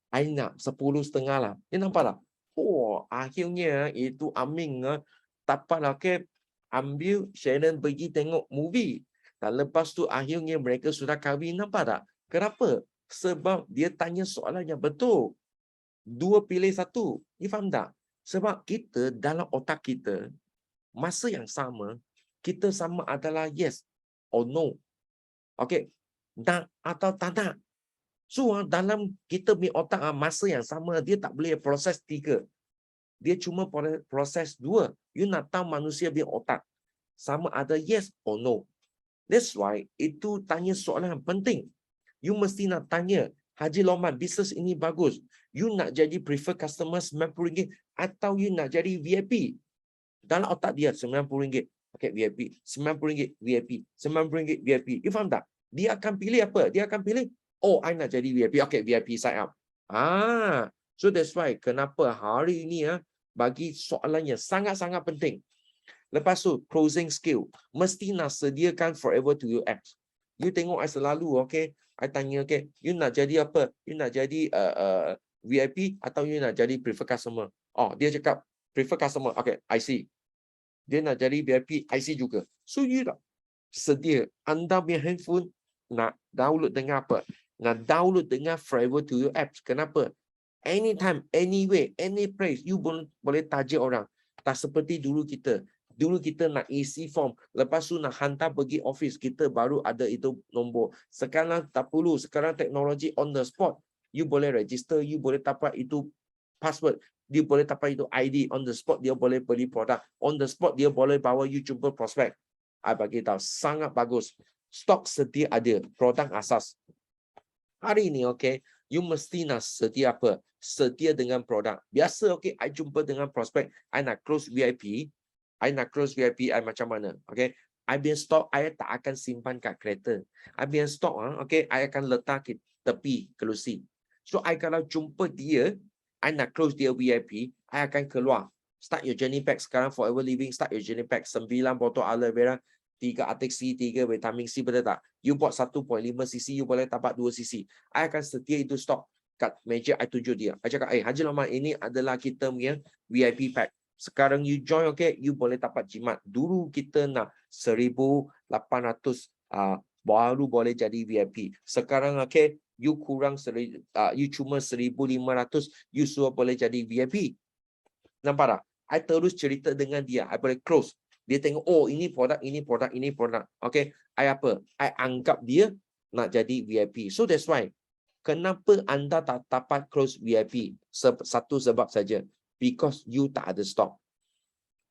I nak 10.30 lah. Dia nampak tak? Akhirnya itu Aming dapat ambil Sharon pergi tengok movie. Dan lepas tu akhirnya mereka sudah kahwin. Nampak tak? Kenapa? Sebab dia tanya soalan yang betul. 2 pilih 1. You faham tak? Sebab kita dalam otak kita, masa yang sama, kita sama adalah yes or no. Nak atau tak nak. So dalam kita punya otak masa yang sama, dia tak boleh proses 3. Dia cuma proses 2. You nak tahu manusia punya otak sama ada yes or no. That's why itu tanya soalan yang penting. You mesti nak tanya, Haji Lokman, bisnes ini bagus. You nak jadi prefer customer RM90 atau you nak jadi VIP? Dalam otak dia RM90. VIP. RM90 VIP. RM90 VIP. You faham tak? Dia akan pilih apa? Dia akan pilih, I nak jadi VIP. VIP sign up. So that's why kenapa hari ini bagi soalan yang sangat-sangat penting. Lepas tu closing skill, mesti nak sediakan forever to you apps. You tengok I selalu, okay, I tanya, okay, you nak jadi apa? You nak jadi VIP atau you nak jadi prefer customer? Oh, dia cakap prefer customer. Okay, I see. Dia nak jadi VIP, I see juga. So you tak sedia anda punya handphone nak download dengan apa? Nak download dengan forever to you apps. Kenapa? Anytime, anywhere, any place, you boleh taja orang. Tak seperti dulu kita. Dulu kita nak isi form, lepas tu nak hantar pergi office, kita baru ada itu nombor. Sekarang tak perlu, sekarang teknologi on the spot. You boleh register, you boleh dapat itu password, dia boleh dapat itu ID, on the spot dia boleh beli produk, on the spot dia boleh bawa you jumpa prospek. I bagi tahu, sangat bagus. Stok sedia ada, produk asas. Hari ini, okay, you mesti nak sedia apa? Sedia dengan produk. Biasa, okay, I jumpa dengan prospek, I nak close VIP, I macam mana? Okay, I punya stok, I tak akan simpan kat kereta. I punya stok, okay, I akan letak ke tepi kerusi. So, I kalau jumpa dia, I nak close dia VIP, I akan keluar. Start your journey pack sekarang, forever living, start your journey pack. 9 botol aloe vera, 3 Arctic C, 3 vitamin C, betul tak? You buat 1.5 cc, you boleh dapat 2 cc. I akan setia itu stok kat meja, I tunjuk dia. I cakap, Haji Lokman, ini adalah kita punya VIP pack. Sekarang you join, okay, you boleh dapat jimat. Dulu kita nak 1,800 baru boleh jadi VIP. Sekarang, okay, you kurang you cuma 1,500, you sudah boleh jadi VIP. Nampak tak? I terus cerita dengan dia, I boleh close. Dia tengok, oh ini produk, ini produk, ini produk. Okay, I apa? I anggap dia nak jadi VIP. So that's why, kenapa anda tak dapat close VIP? Satu sebab saja. Because you tak ada stok.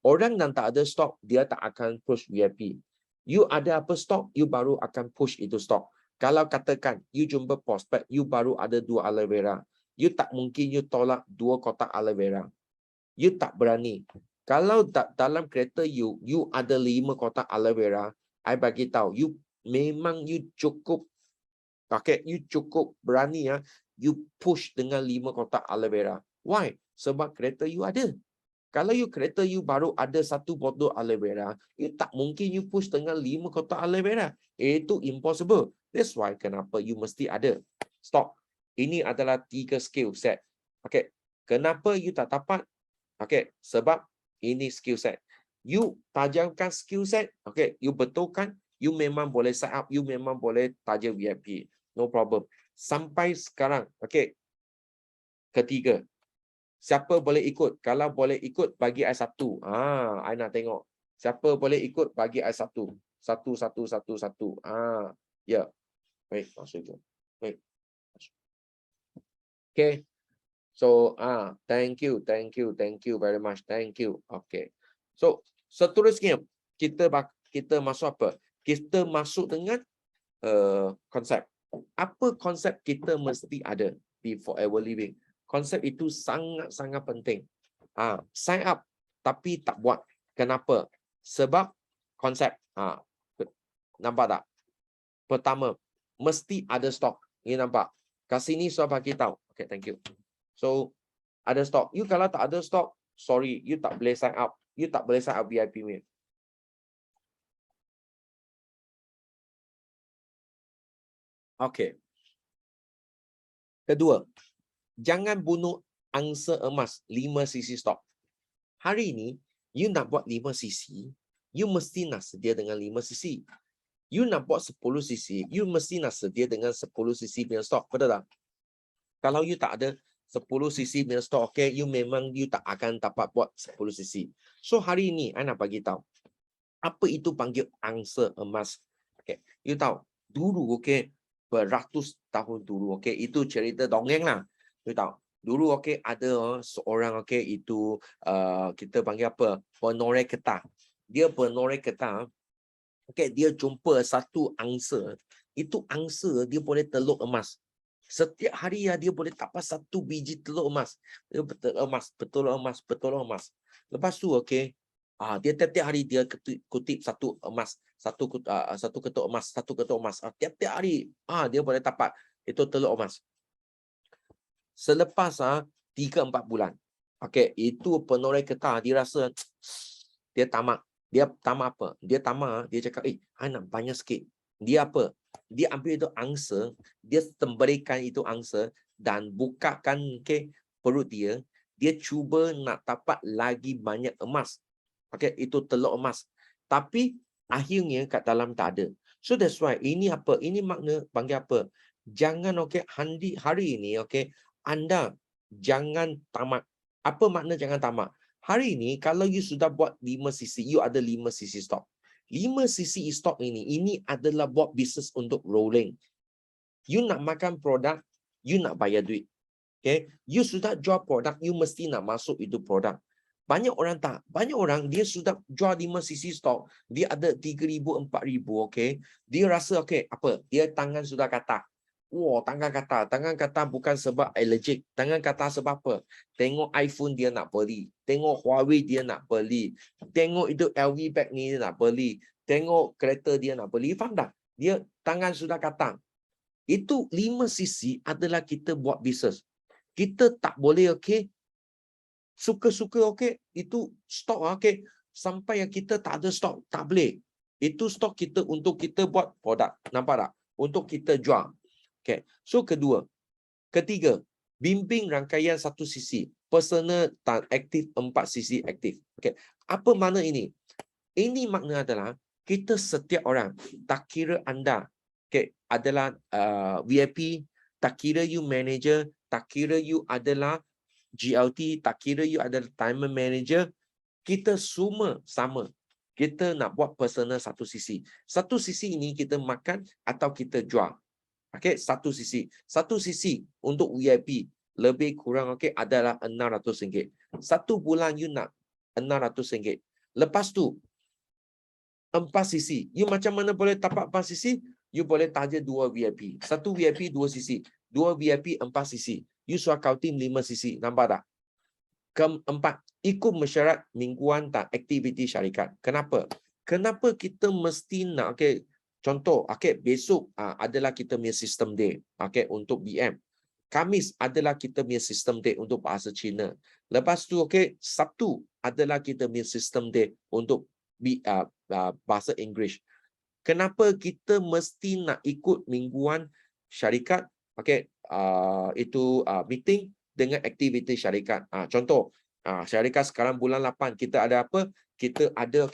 Orang yang tak ada stok, dia tak akan push VIP. You ada apa stok, you baru akan push itu stok. Kalau katakan, you jumpa prospek, you baru ada 2 aloe vera. You tak mungkin you tolak 2 kotak aloe vera. You tak berani. Kalau dalam kereta you ada 5 kotak aloe vera, I bagi tahu, you memang you cukup, okay, you cukup berani you push dengan 5 kotak aloe vera. Why? Sebab kereta you ada. Kalau you kereta you baru ada 1 botol aloe vera, you tak mungkin you push dengan 5 kotak aloe vera. Itu impossible. That's why kenapa you mesti ada stok. Ini adalah 3 skill set. Okay. Kenapa you tak dapat? Okay. Sebab ini skill set. You tajamkan skill set. Okay. You betulkan. You memang boleh set up. You memang boleh taja VIP. No problem. Sampai sekarang. Okay. Ketiga. Siapa boleh ikut? Kalau boleh ikut, bagi I 1. I nak tengok. Siapa boleh ikut, bagi I 1. 1, 1, 1, 1. Ya. Baik, masuk itu. Baik. Okay. So, thank you very much. Thank you. Okay. So, seterusnya, kita masuk apa? Kita masuk dengan konsep. Apa konsep kita mesti ada di Forever Living? Konsep itu sangat-sangat penting. Sign up tapi tak buat. Kenapa? Sebab konsep. Nampak tak? Pertama, mesti ada stok. Ini nampak. Kat sini saya bagi tahu. Okay, thank you. So, ada stok. You kalau tak ada stok, sorry, you tak boleh sign up. You tak boleh sign up VIP ni. Okay. Kedua, jangan bunuh angsa emas 5 cc stok. Hari ini, you nak buat 5 cc, you mesti nak sedia dengan 5 cc. You nak buat 10 cc, you mesti nak sedia dengan 10 cc punya stok. Betul tak? Kalau you tak ada 10 cc punya stok, okay, you memang you tak akan dapat buat 10 cc. So, hari ini, I nak bagi tahu. Apa itu panggil angsa emas? Okay, you tahu, dulu, okay, beratus tahun dulu, okay, itu cerita dongeng lah. You tahu, dulu, okay, ada seorang, okay, itu kita panggil apa? Penoreh getah. Dia penoreh getah, okay, dia jumpa satu angsa. Itu angsa, dia boleh telur emas. Setiap hari dia boleh dapat 1 biji telur emas. Betul emas. Lepas tu, okay, dia tiap-tiap hari dia kutip satu emas, satu ketuk emas. Tiap-tiap hari dia boleh dapat itu telur emas. Selepas 3-4 bulan, okay, itu penoreh getah dia rasa dia tamak, Dia tamak apa? Dia tamak, dia cakap, I nak banyak sikit. Dia apa? Dia ambil itu angsa, dia temberikan itu angsa dan bukakan perut dia. Dia cuba nak dapat lagi banyak emas. Itu telur emas. Tapi akhirnya kat dalam tak ada. So that's why ini apa? Ini makna panggil apa? Jangan hari ini anda jangan tamak. Apa makna jangan tamak? Hari ini kalau you sudah buat 5 sisi, you ada 5 sisi stok. 5 sisi stok ini adalah buat bisnes untuk rolling. You nak makan produk, you nak bayar duit. You sudah jual produk, you mesti nak masuk itu produk. Banyak orang tak. Banyak orang dia sudah jual 5 sisi stok, dia ada 3,000, 4,000, Dia rasa apa? Dia tangan sudah kata. Wah, tangan kata bukan sebab allergic. Tangan kata sebab apa? Tengok iPhone dia nak beli. Tengok Huawei dia nak beli. Tengok itu LV bag ni dia nak beli. Tengok kereta dia nak beli. Faham tak? Dia tangan sudah kata. Itu 5 sisi adalah kita buat bisnes. Kita tak boleh suka-suka itu stok sampai yang kita tak ada stok, tak boleh. Itu stok kita untuk kita buat produk. Nampak tak? Untuk kita jual. So ketiga, bimbing rangkaian 1 sisi. Personal dan aktif 4 sisi aktif. Apa makna ini? Ini makna adalah kita setiap orang, tak kira anda adalah VIP, tak kira you manager, tak kira you adalah GLT, tak kira you adalah timer manager, kita semua sama. Kita nak buat personal 1 sisi. 1 sisi ini kita makan atau kita jual. 1 sisi. 1 sisi untuk VIP lebih kurang adalah RM600. 1 bulan you nak RM600. Lepas tu 4 sisi. You macam mana boleh dapat 4 sisi? You boleh taja 2 VIP. 1 VIP 2 sisi. 2 VIP 4 sisi. You suruh kau tim 5 sisi. Nampak tak? Keempat, ikut mesyuarat mingguan dan aktiviti syarikat. Kenapa? Kenapa kita mesti nak contoh, besok adalah kita punya system day untuk BM. Khamis adalah kita punya system day untuk bahasa Cina. Lepas tu Sabtu adalah kita punya system day untuk bahasa Inggeris. Kenapa kita mesti nak ikut mingguan syarikat? Itu meeting dengan aktiviti syarikat. Contoh, syarikat sekarang bulan 8 kita ada apa? Kita ada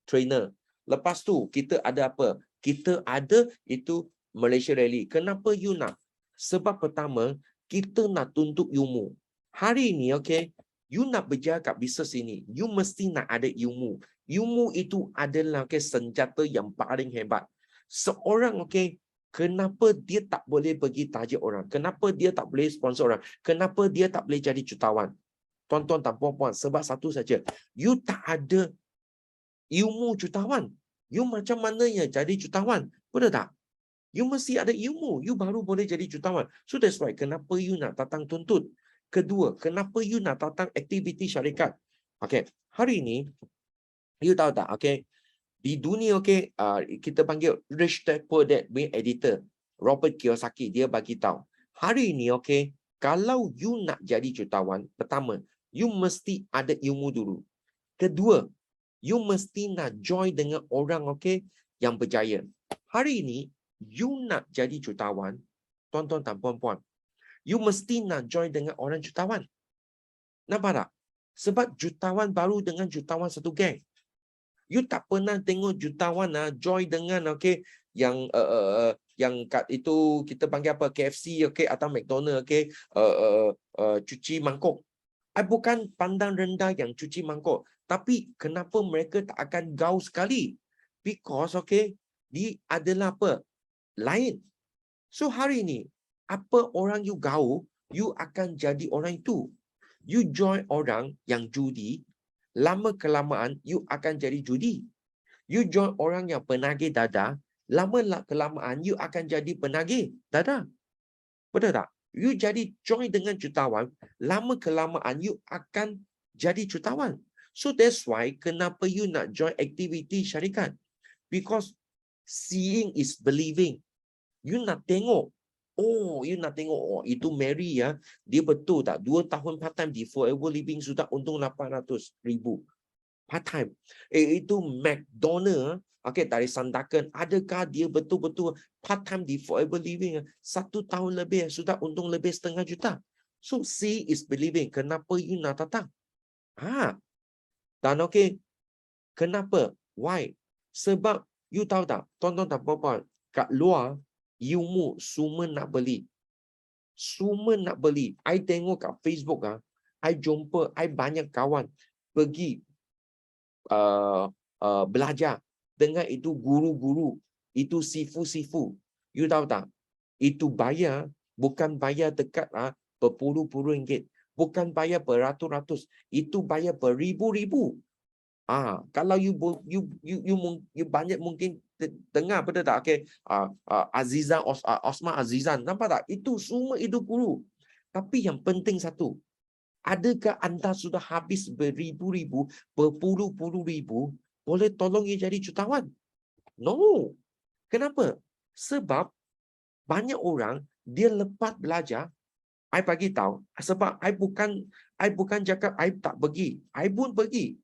trainer. Lepas tu kita ada apa? Kita ada itu Malaysia Rally. Kenapa you nak? Sebab pertama, kita nak tuntut ilmu. Hari ini you nak berjaya kat bisnes ini, you mesti nak ada ilmu. Ilmu itu adalah senjata yang paling hebat. Seorang kenapa dia tak boleh pergi tajuk orang? Kenapa dia tak boleh sponsor orang? Kenapa dia tak boleh jadi jutawan? Tuan-tuan dan puan-puan, sebab satu saja. You tak ada ilmu jutawan. You macam mana ya jadi jutawan? Betul tak? You mesti ada ilmu. You baru boleh jadi jutawan. So that's why kenapa you nak datang tuntut. Kedua, kenapa you nak datang aktiviti syarikat? Hari ini, you tahu tak? Di dunia kita panggil Rich Dad Poor Dad punya editor Robert Kiyosaki, dia bagi tahu hari ini kalau you nak jadi jutawan, pertama you mesti ada ilmu dulu. Kedua, you mesti nak join dengan orang yang berjaya. Hari ini you nak jadi jutawan, tuan-tuan dan puan-puan, you mesti nak join dengan orang jutawan. Nampak tak? Sebab jutawan baru dengan jutawan satu geng. You tak pernah tengok jutawan join dengan yang kat itu kita panggil apa, KFC atau McDonald cuci mangkuk. I bukan pandang rendah yang cuci mangkuk, tapi kenapa mereka tak akan gaul sekali? Because dia adalah apa? Lain. So hari ini apa orang you gaul, you akan jadi orang itu. You join orang yang judi, lama kelamaan you akan jadi judi. You join orang yang penagih dadah, lama kelamaan you akan jadi penagih dadah. Betul tak? You jadi join dengan jutawan, lama kelamaan you akan jadi jutawan. So that's why kenapa you nak join aktiviti syarikat. Because seeing is believing. You nak tengok. You nak tengok. Itu Mary ya. Dia betul tak? 2 tahun part-time di Forever Living sudah untung 800,000. part time. Itu McDonald, okay, dari Sandakan, adakah dia betul-betul part time di Forever Living 1 tahun lebih sudah untung lebih setengah juta. So see is believing. Kenapa you nak datang? Dan okay, kenapa? Why? Sebab you tahu tak, tuan-tuan dan puan-puan, kat luar ilmu semua nak beli. Semua nak beli. I tengok kat Facebook I jumpa, I banyak kawan pergi belajar dengan itu guru-guru, itu sifu-sifu. You tahu tak? Itu bayar, bukan bayar dekat berpuluh-puluh ringgit. Bukan bayar beratus-ratus. Itu bayar beribu-ribu. Kalau you banyak mungkin dengar betul tak? Okay. Azizan, Osman Azizan. Nampak tak? Itu semua itu guru. Tapi yang penting satu, adakah anda sudah habis beribu-ribu, berpuluh-puluh ribu, boleh tolong you jadi jutawan? No. Kenapa? Sebab banyak orang dia lepas belajar, I bagi tahu, sebab I bukan cakap I tak pergi. I pun pergi.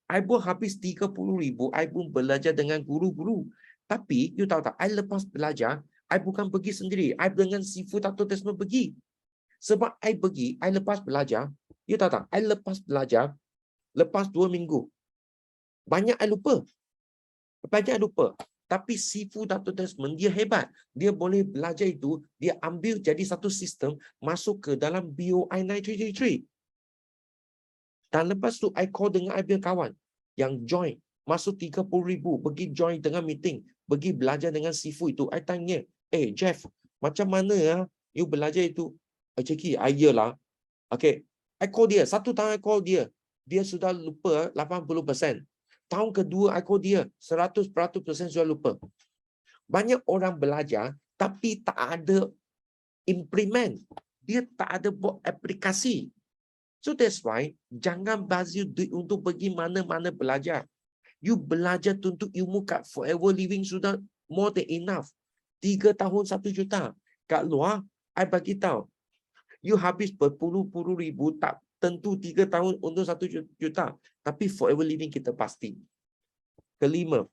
I pun habis 30 ribu, I pun belajar dengan guru-guru. Tapi, you tahu tak, I lepas belajar, I bukan pergi sendiri. I dengan Sifu Dato' Desmond pergi. Sebab I pergi, I lepas belajar, you tahu tak, I lepas belajar, lepas 2 minggu, banyak I lupa. Banyak I lupa. Tapi Sifu Dato' Desmond, dia hebat. Dia boleh belajar itu, dia ambil jadi satu sistem, masuk ke dalam BOI 9333. Dan lepas tu, I call dengan I punya kawan yang join, masuk 30 ribu, pergi join dengan meeting, pergi belajar dengan Sifu itu. I tanya, Jeff, macam mana you belajar itu? Jackie, lah. Okay, I call dia. Satu tahun I call dia. Dia sudah lupa 80%. Tahun kedua I call dia. 100% sudah lupa. Banyak orang belajar, tapi tak ada implement. Dia tak ada buat aplikasi. So that's why, jangan bazir duit untuk pergi mana-mana belajar. You belajar untuk ilmu kat Forever Living sudah more than enough. 3 tahun 1 juta. Kat luar, I bagi tahu. You habis berpuluh-puluh ribu, tak tentu 3 tahun untuk 1 juta. Tapi Forever Living kita pasti. Kelima,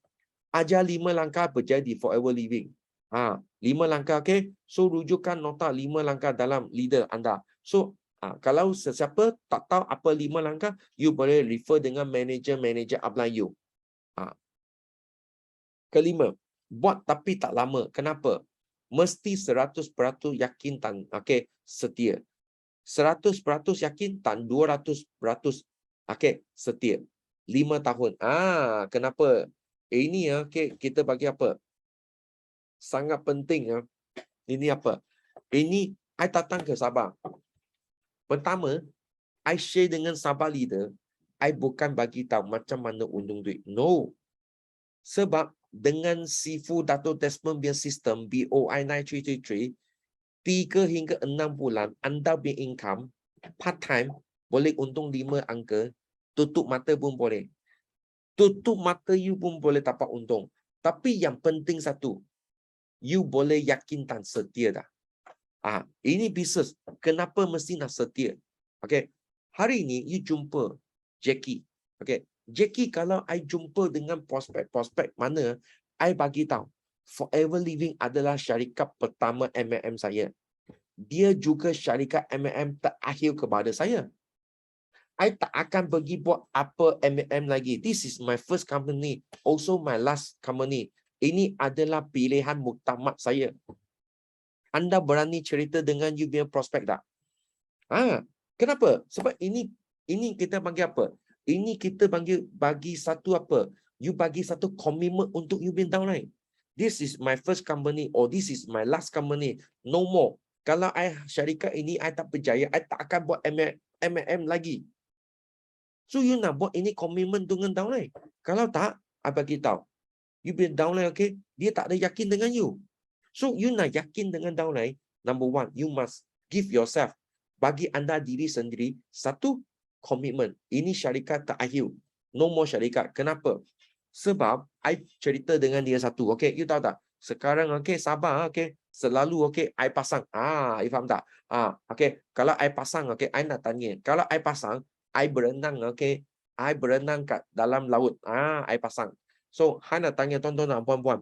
ajar 5 langkah berjaya di Forever Living. 5 langkah, okay? So, rujukan nota 5 langkah dalam leader anda. So, kalau sesiapa tak tahu apa 5 langkah, you boleh refer dengan manager upline you. Kelima, buat tapi tak lama. Kenapa? Mesti 100% yakin dan setia. 100% yakin dan 200% setia. 5 tahun. Kenapa? Ini kita bagi apa? Sangat penting. Ini apa? Ini I datang ke Sabah. Pertama, I share dengan Sabah leader, I bukan bagi tahu macam mana untung duit. No. Sebab dengan Sifu Dato' Desmond punya sistem BOI 9333, 3 hingga 6 bulan anda punya income part time boleh untung 5 angka, tutup mata pun boleh. Tutup mata you pun boleh dapat untung. Tapi yang penting satu, you boleh yakin dan setia dah. Ini bisnes. Kenapa mesti nak setia? Okay. Hari ini you jumpa Jackie. Okay. Jackie, kalau I jumpa dengan prospek mana, I bagi tahu. Forever Living adalah syarikat pertama MLM saya. Dia juga syarikat MLM terakhir kepada saya. I tak akan pergi buat apa MLM lagi. This is my first company. Also my last company. Ini adalah pilihan muktamad saya. Anda berani cerita dengan you punya prospek tak? Kenapa? Sebab ini kita panggil apa? Ini kita panggil bagi satu apa? You bagi satu komitmen untuk you punya downline. This is my first company or this is my last company. No more. Kalau I syarikat ini I tak berjaya, I tak akan buat MLM lagi. So you nak buat ini komitmen dengan downline. Kalau tak, I bagi tahu. You punya downline, okay? Dia tak ada yakin dengan you. So, you nak yakin dengan downline, number one, you must give yourself, bagi anda diri sendiri, satu komitmen. Ini syarikat terakhir. No more syarikat. Kenapa? Sebab, I cerita dengan dia satu. Okay, you tahu tak? Sekarang, okay, sabar, okay. Selalu, okay, I pasang. You faham tak? Okay, kalau I pasang, okay, I nak tanya. Kalau I pasang, I berenang, okay, I berenang kat dalam laut. I pasang. So, I nak tanya tuan-tuan dan puan-puan.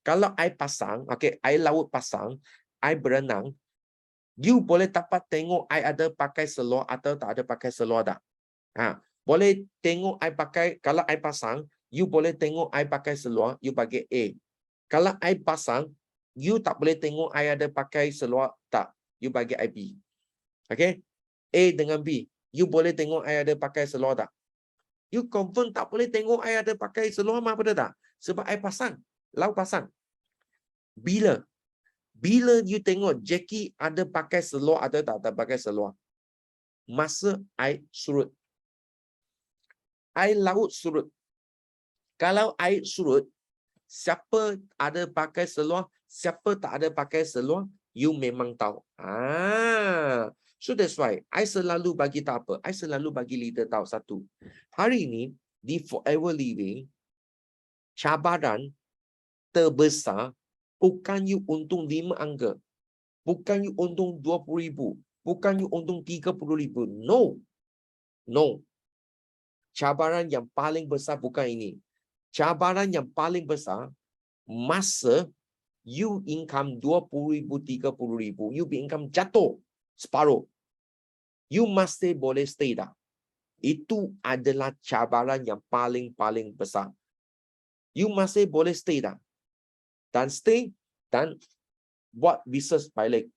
Kalau I pasang, okay, I laut pasang, I berenang, you boleh dapat tengok I ada pakai seluar atau tak ada pakai seluar tak? Boleh tengok I pakai, kalau I pasang, you boleh tengok I pakai seluar, you bagi A. Kalau I pasang, you tak boleh tengok I ada pakai seluar tak, you bagi I B. Okay? A dengan B, you boleh tengok I ada pakai seluar tak? You confirm tak boleh tengok I ada pakai seluar mah pada tak? Sebab I pasang, laut pasang. Bila you tengok Jackie ada pakai seluar atau tak ada pakai seluar, masa I surut. I laut surut. Kalau I surut, siapa ada pakai seluar, siapa tak ada pakai seluar, you memang tahu. So that's why I selalu bagi tahu apa? I selalu bagi leader tahu satu. Hari ini di Forever Living, cabaran terbesar bukan you untung 5 angka. Bukan you untung 20,000. Bukan you untung 30,000. No. No. Cabaran yang paling besar bukan ini. Cabaran yang paling besar, masa you income 20,000, 30,000, you income jatuh separuh. You masih boleh stay dah. Itu adalah cabaran yang paling besar. You masih boleh stay dah. Dan stay dan buat bisnes balik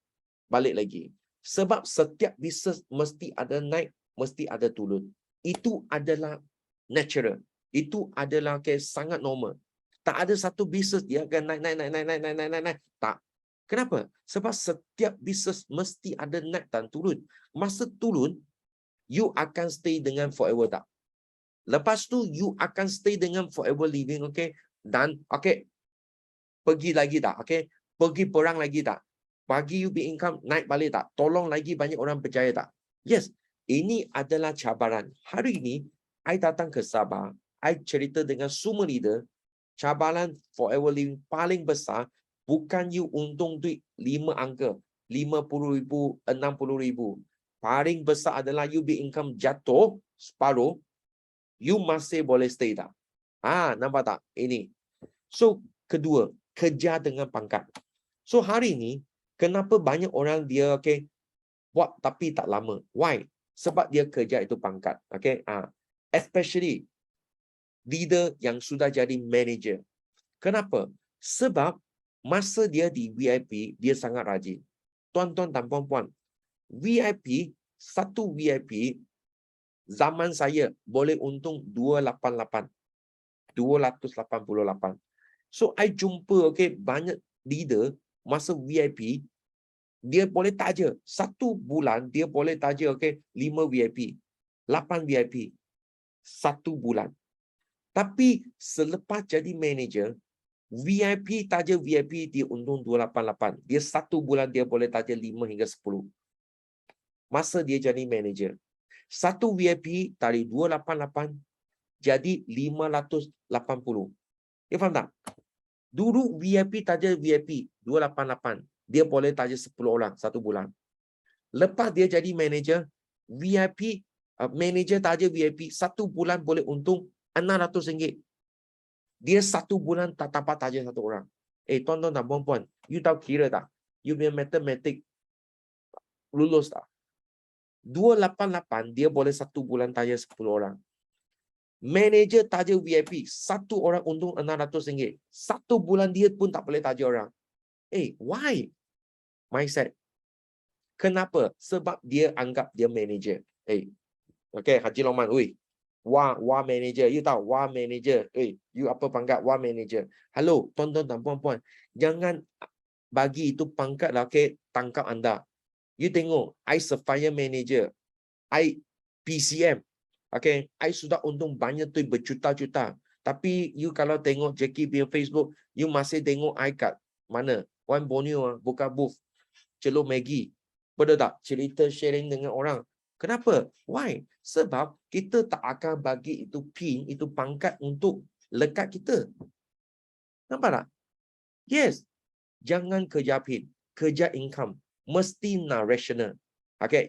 lagi. Sebab setiap bisnes mesti ada naik, mesti ada turun. Itu adalah natural. Itu adalah sangat normal. Tak ada satu bisnes dia akan naik. Tak. Kenapa? Sebab setiap bisnes mesti ada naik dan turun. Masa turun, you akan stay dengan Forever tak? Lepas tu, you akan stay dengan Forever Living, okay? Dan, okay, pergi lagi tak? Okay? Pergi perang lagi tak? Bagi you be income naik balik tak? Tolong lagi banyak orang percaya tak? Yes, ini adalah cabaran. Hari ini, I datang ke Sabah, I cerita dengan semua leader, cabaran Forever Living paling besar, bukan you untung duit 5 angka, 50,000, 60,000. Paling besar adalah you be income jatuh separuh, you masih boleh stay tak? Nampak tak? Ini. So, kedua, kerja dengan pangkat. So, hari ini, kenapa banyak orang dia buat tapi tak lama? Why? Sebab dia kerja itu pangkat. Especially leader yang sudah jadi manager. Kenapa? Sebab masa dia di VIP, dia sangat rajin. Tuan-tuan dan puan-puan, VIP, satu VIP, zaman saya boleh untung 288. 288. So, I jumpa banyak leader masa VIP, dia boleh taja. Satu bulan, dia boleh taja 5 VIP, 8 VIP. Satu bulan. Tapi selepas jadi manager, VIP taja VIP dia untung 288. Dia satu bulan dia boleh taja 5 hingga 10. Masa dia jadi manager. Satu VIP dari 288 jadi 580. You faham tak? Dulu VIP taja VIP 288. Dia boleh taja 10 orang satu bulan. Lepas dia jadi manager, VIP manager taja VIP satu bulan boleh untung RM600. Dia satu bulan tak dapat taja satu orang. Tuan-tuan dan puan-puan, you tahu kira tak? You punya matematik lulus tak? 288 dia boleh satu bulan taja 10 orang. Manager taja VIP, satu orang untung RM600. Satu bulan dia pun tak boleh taja orang. Why? Mindset. Kenapa? Sebab dia anggap dia manager. Haji Lokman, wah manager. You tahu, wah manager. You apa pangkat wah manager. Hello, tuan-tuan dan puan-puan. Jangan bagi itu pangkat lah, tangkap anda. You tengok, I fire manager. I PCM. I sudah untung banyak tu berjuta-juta. Tapi you kalau tengok Jackie punya Facebook, you masih tengok I kat mana? One Borneo buka booth. Celur Maggie. Betul tak? Cerita sharing dengan orang. Kenapa? Why? Sebab kita tak akan bagi itu pin, itu pangkat untuk lekat kita. Nampak tak? Yes. Jangan kerja pin. Kerja income. Mesti nak rational.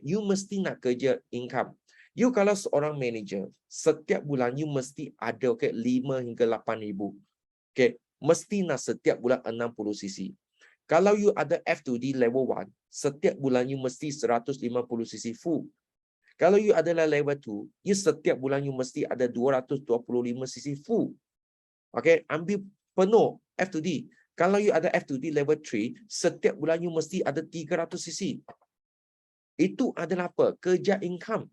You mesti nak kerja income. You kalau seorang manager, setiap bulan you mesti ada 5 hingga 8,000. Mesti nak setiap bulan 60 cc. Kalau you ada F2D level 1, setiap bulan you mesti 150 cc full. Kalau you adalah level 2, you setiap bulan you mesti ada 225 cc full. Ambil penuh F2D. Kalau you ada F2D level 3, setiap bulan you mesti ada 300 cc. Itu adalah apa? Kerja income.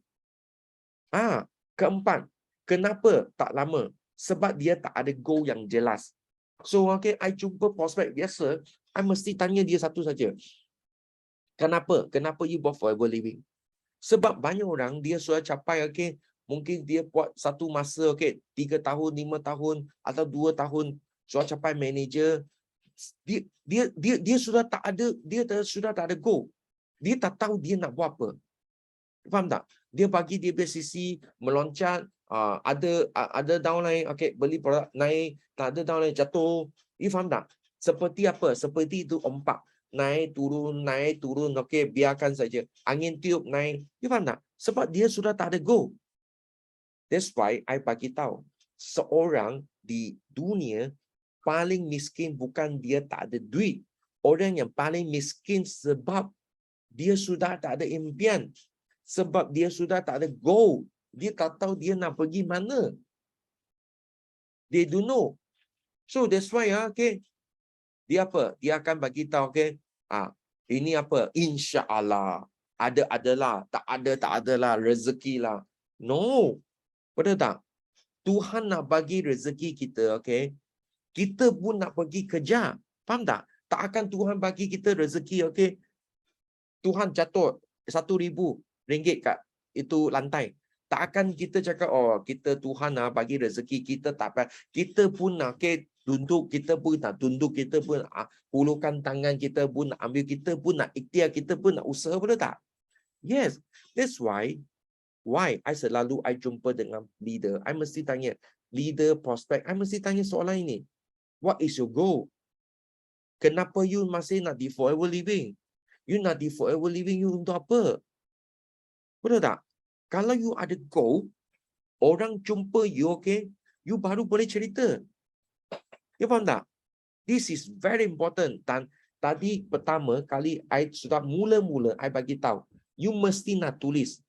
Keempat, kenapa tak lama? Sebab dia tak ada goal yang jelas. So, I jumpa prospek biasa, I mesti tanya dia satu saja. Kenapa? Kenapa you buat forever living? Sebab banyak orang dia sudah capai, mungkin dia buat satu masa, 3 tahun, 5 tahun atau 2 tahun sudah capai manager. Dia sudah tak ada, sudah tak ada goal. Dia tak tahu dia nak buat apa. Faham tak? Dia bagi dia sisi meloncat, ada downline, beli produk naik, tak ada downline jatuh. You faham tak? Seperti apa? Seperti itu ombak. Naik turun, biarkan saja. Angin tiup naik. You faham tak? Sebab dia sudah tak ada go. That's why I bagi tahu. Seorang di dunia paling miskin bukan dia tak ada duit. Orang yang paling miskin sebab dia sudah tak ada impian. Sebab dia sudah tak ada goal. Dia tak tahu dia nak pergi mana. They don't know. So that's why, dia apa? Dia akan bagi tahu, ini apa? InsyaAllah. Ada adalah, tak adalah, rezeki lah. No. Betul tak? Tuhan nak bagi rezeki kita, kita pun nak pergi kerja. Faham tak? Tak akan Tuhan bagi kita rezeki, Tuhan jatuh RM1,000 kat itu lantai. Tak akan kita cakap, kita Tuhan nak bagi rezeki kita tak apa. Kita pun nak tunduk, kita pun nak tunduk, kita pun nak hulurkan tangan, kita pun nak ambil, kita pun nak ikhtiar, kita pun nak usaha, betul tak? Yes. That's why I selalu jumpa dengan leader. I mesti tanya, leader, prospect, I mesti tanya soalan ini. What is your goal? Kenapa you masih nak di forever living? You nak di forever living you untuk apa? Betul tak? Kalau you ada goal, orang jumpa you, you baru boleh cerita. You faham tak? This is very important. Dan tadi pertama kali I sudah mula-mula I bagi tahu, you mesti nak tulis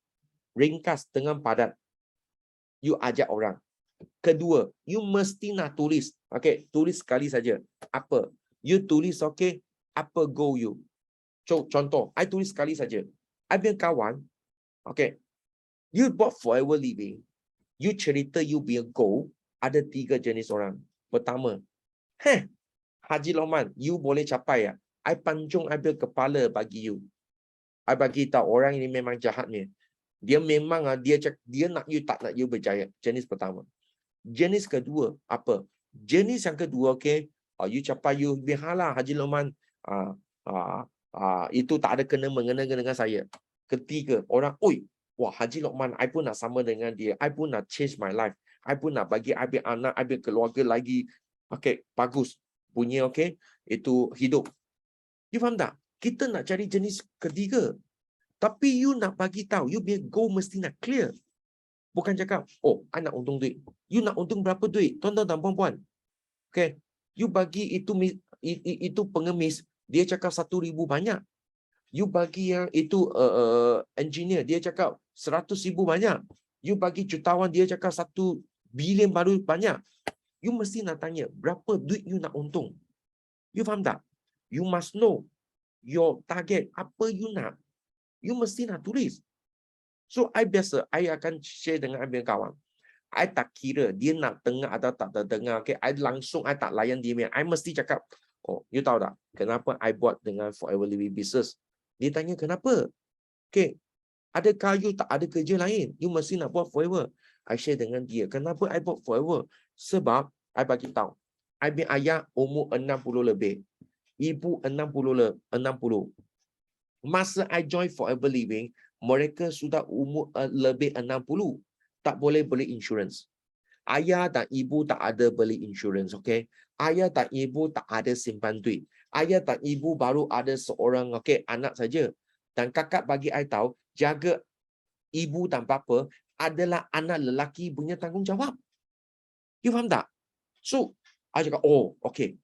ringkas dengan padat. You ajak orang. Kedua, you mesti nak tulis. Tulis sekali saja. Apa? You tulis, apa goal you? Contoh, I tulis sekali saja. I punya kawan, you buat forever living, you cerita you punya goal, ada 3 jenis orang. Pertama, Haji Lokman, you boleh capai ya? I pancung I punya kepala bagi you. I bagi tahu orang ini memang jahat ni. Dia memang dia nak you tak nak you berjaya. Jenis pertama. Jenis kedua, apa? Jenis yang kedua, you capai you biarlah Haji Lokman, itu tak ada kena-mengena dengan saya. Ketiga, orang, wah Haji Lokman, I pun nak sama dengan dia. I pun nak change my life. I pun nak bagi I punya anak, I punya keluarga lagi bagus. Punya, itu hidup. You faham tak? Kita nak cari jenis ketiga. Tapi you nak bagi tahu, you punya goal mesti nak clear. Bukan cakap, I nak untung duit. You nak untung berapa duit? Tuan-tuan dan puan-puan. You bagi itu pengemis, dia cakap 1,000 banyak. You bagi yang itu engineer, dia cakap 100,000 banyak. You bagi jutawan, dia cakap 1 bilion baru banyak. You mesti nak tanya, berapa duit you nak untung? You faham tak? You must know your target, apa you nak. You mesti nak tulis. So, I akan share dengan I punya kawan. I tak kira dia nak dengar atau tak dengar. I langsung, I tak layan dia. I mesti cakap, you tahu tak? Kenapa I buat dengan forever living business? Dia tanya, kenapa? Adakah you tak ada kerja lain? You mesti nak buat forever. I share dengan dia. Kenapa I buat forever? Sebab, I bagi tahu. I punya ayah umur 60 lebih. Ibu 60. Masa I join forever living, mereka sudah umur lebih 60. Tak boleh beli insurans. Ayah dan ibu tak ada beli insurans, Ayah dan ibu tak ada simpan duit. Ayah dan ibu baru ada seorang, anak saja. Dan kakak bagi I tahu, jaga ibu dan bapa, adalah anak lelaki punya tanggungjawab. You faham tak? So, I cakap, oh, okay.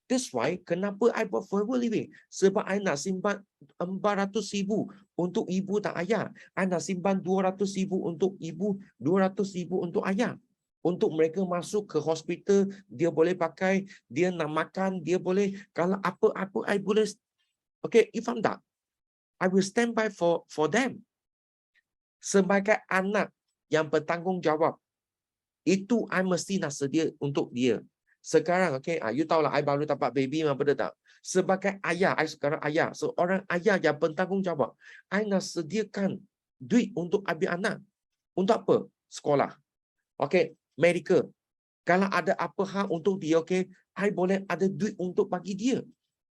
That's why kenapa I buat forever living. Sebab I nak simpan 400,000 untuk ibu dan ayah. I nak simpan 200,000 untuk ibu, 200,000 untuk ayah. Untuk mereka masuk ke hospital, dia boleh pakai, dia nak makan, dia boleh, kalau apa-apa I boleh. Okay, you faham tak? I will stand by for them. Sebagai anak yang bertanggungjawab, itu I mesti nak sedia untuk dia. Sekarang, okay, you tahu lah, I baru dapat baby, apa betul tak? Sebagai ayah, I sekarang ayah, seorang ayah yang bertanggungjawab, I nak sediakan duit untuk ambil anak. Untuk apa? Sekolah. Okay, medical. Kalau ada apa hal untuk dia, okay, I boleh ada duit untuk bagi dia.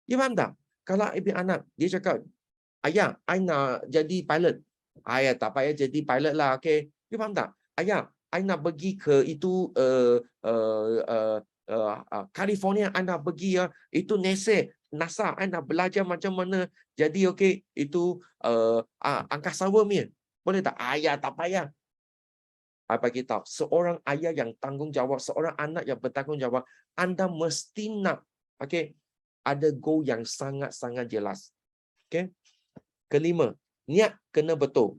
You faham tak? Kalau ambil anak, dia cakap, ayah, I nak jadi pilot. Ayah, tak payah jadi pilot lah, okay. You faham tak? Ayah, I nak pergi ke itu California, I nak pergi itu NASA, I nak belajar macam mana jadi okay itu angkasa punya. Boleh tak? Ayah, tak payah. I bagi tahu, seorang ayah yang tanggungjawab, seorang anak yang bertanggungjawab, anda mesti nak okay ada goal yang sangat-sangat jelas. Okay. Kelima, niat kena betul.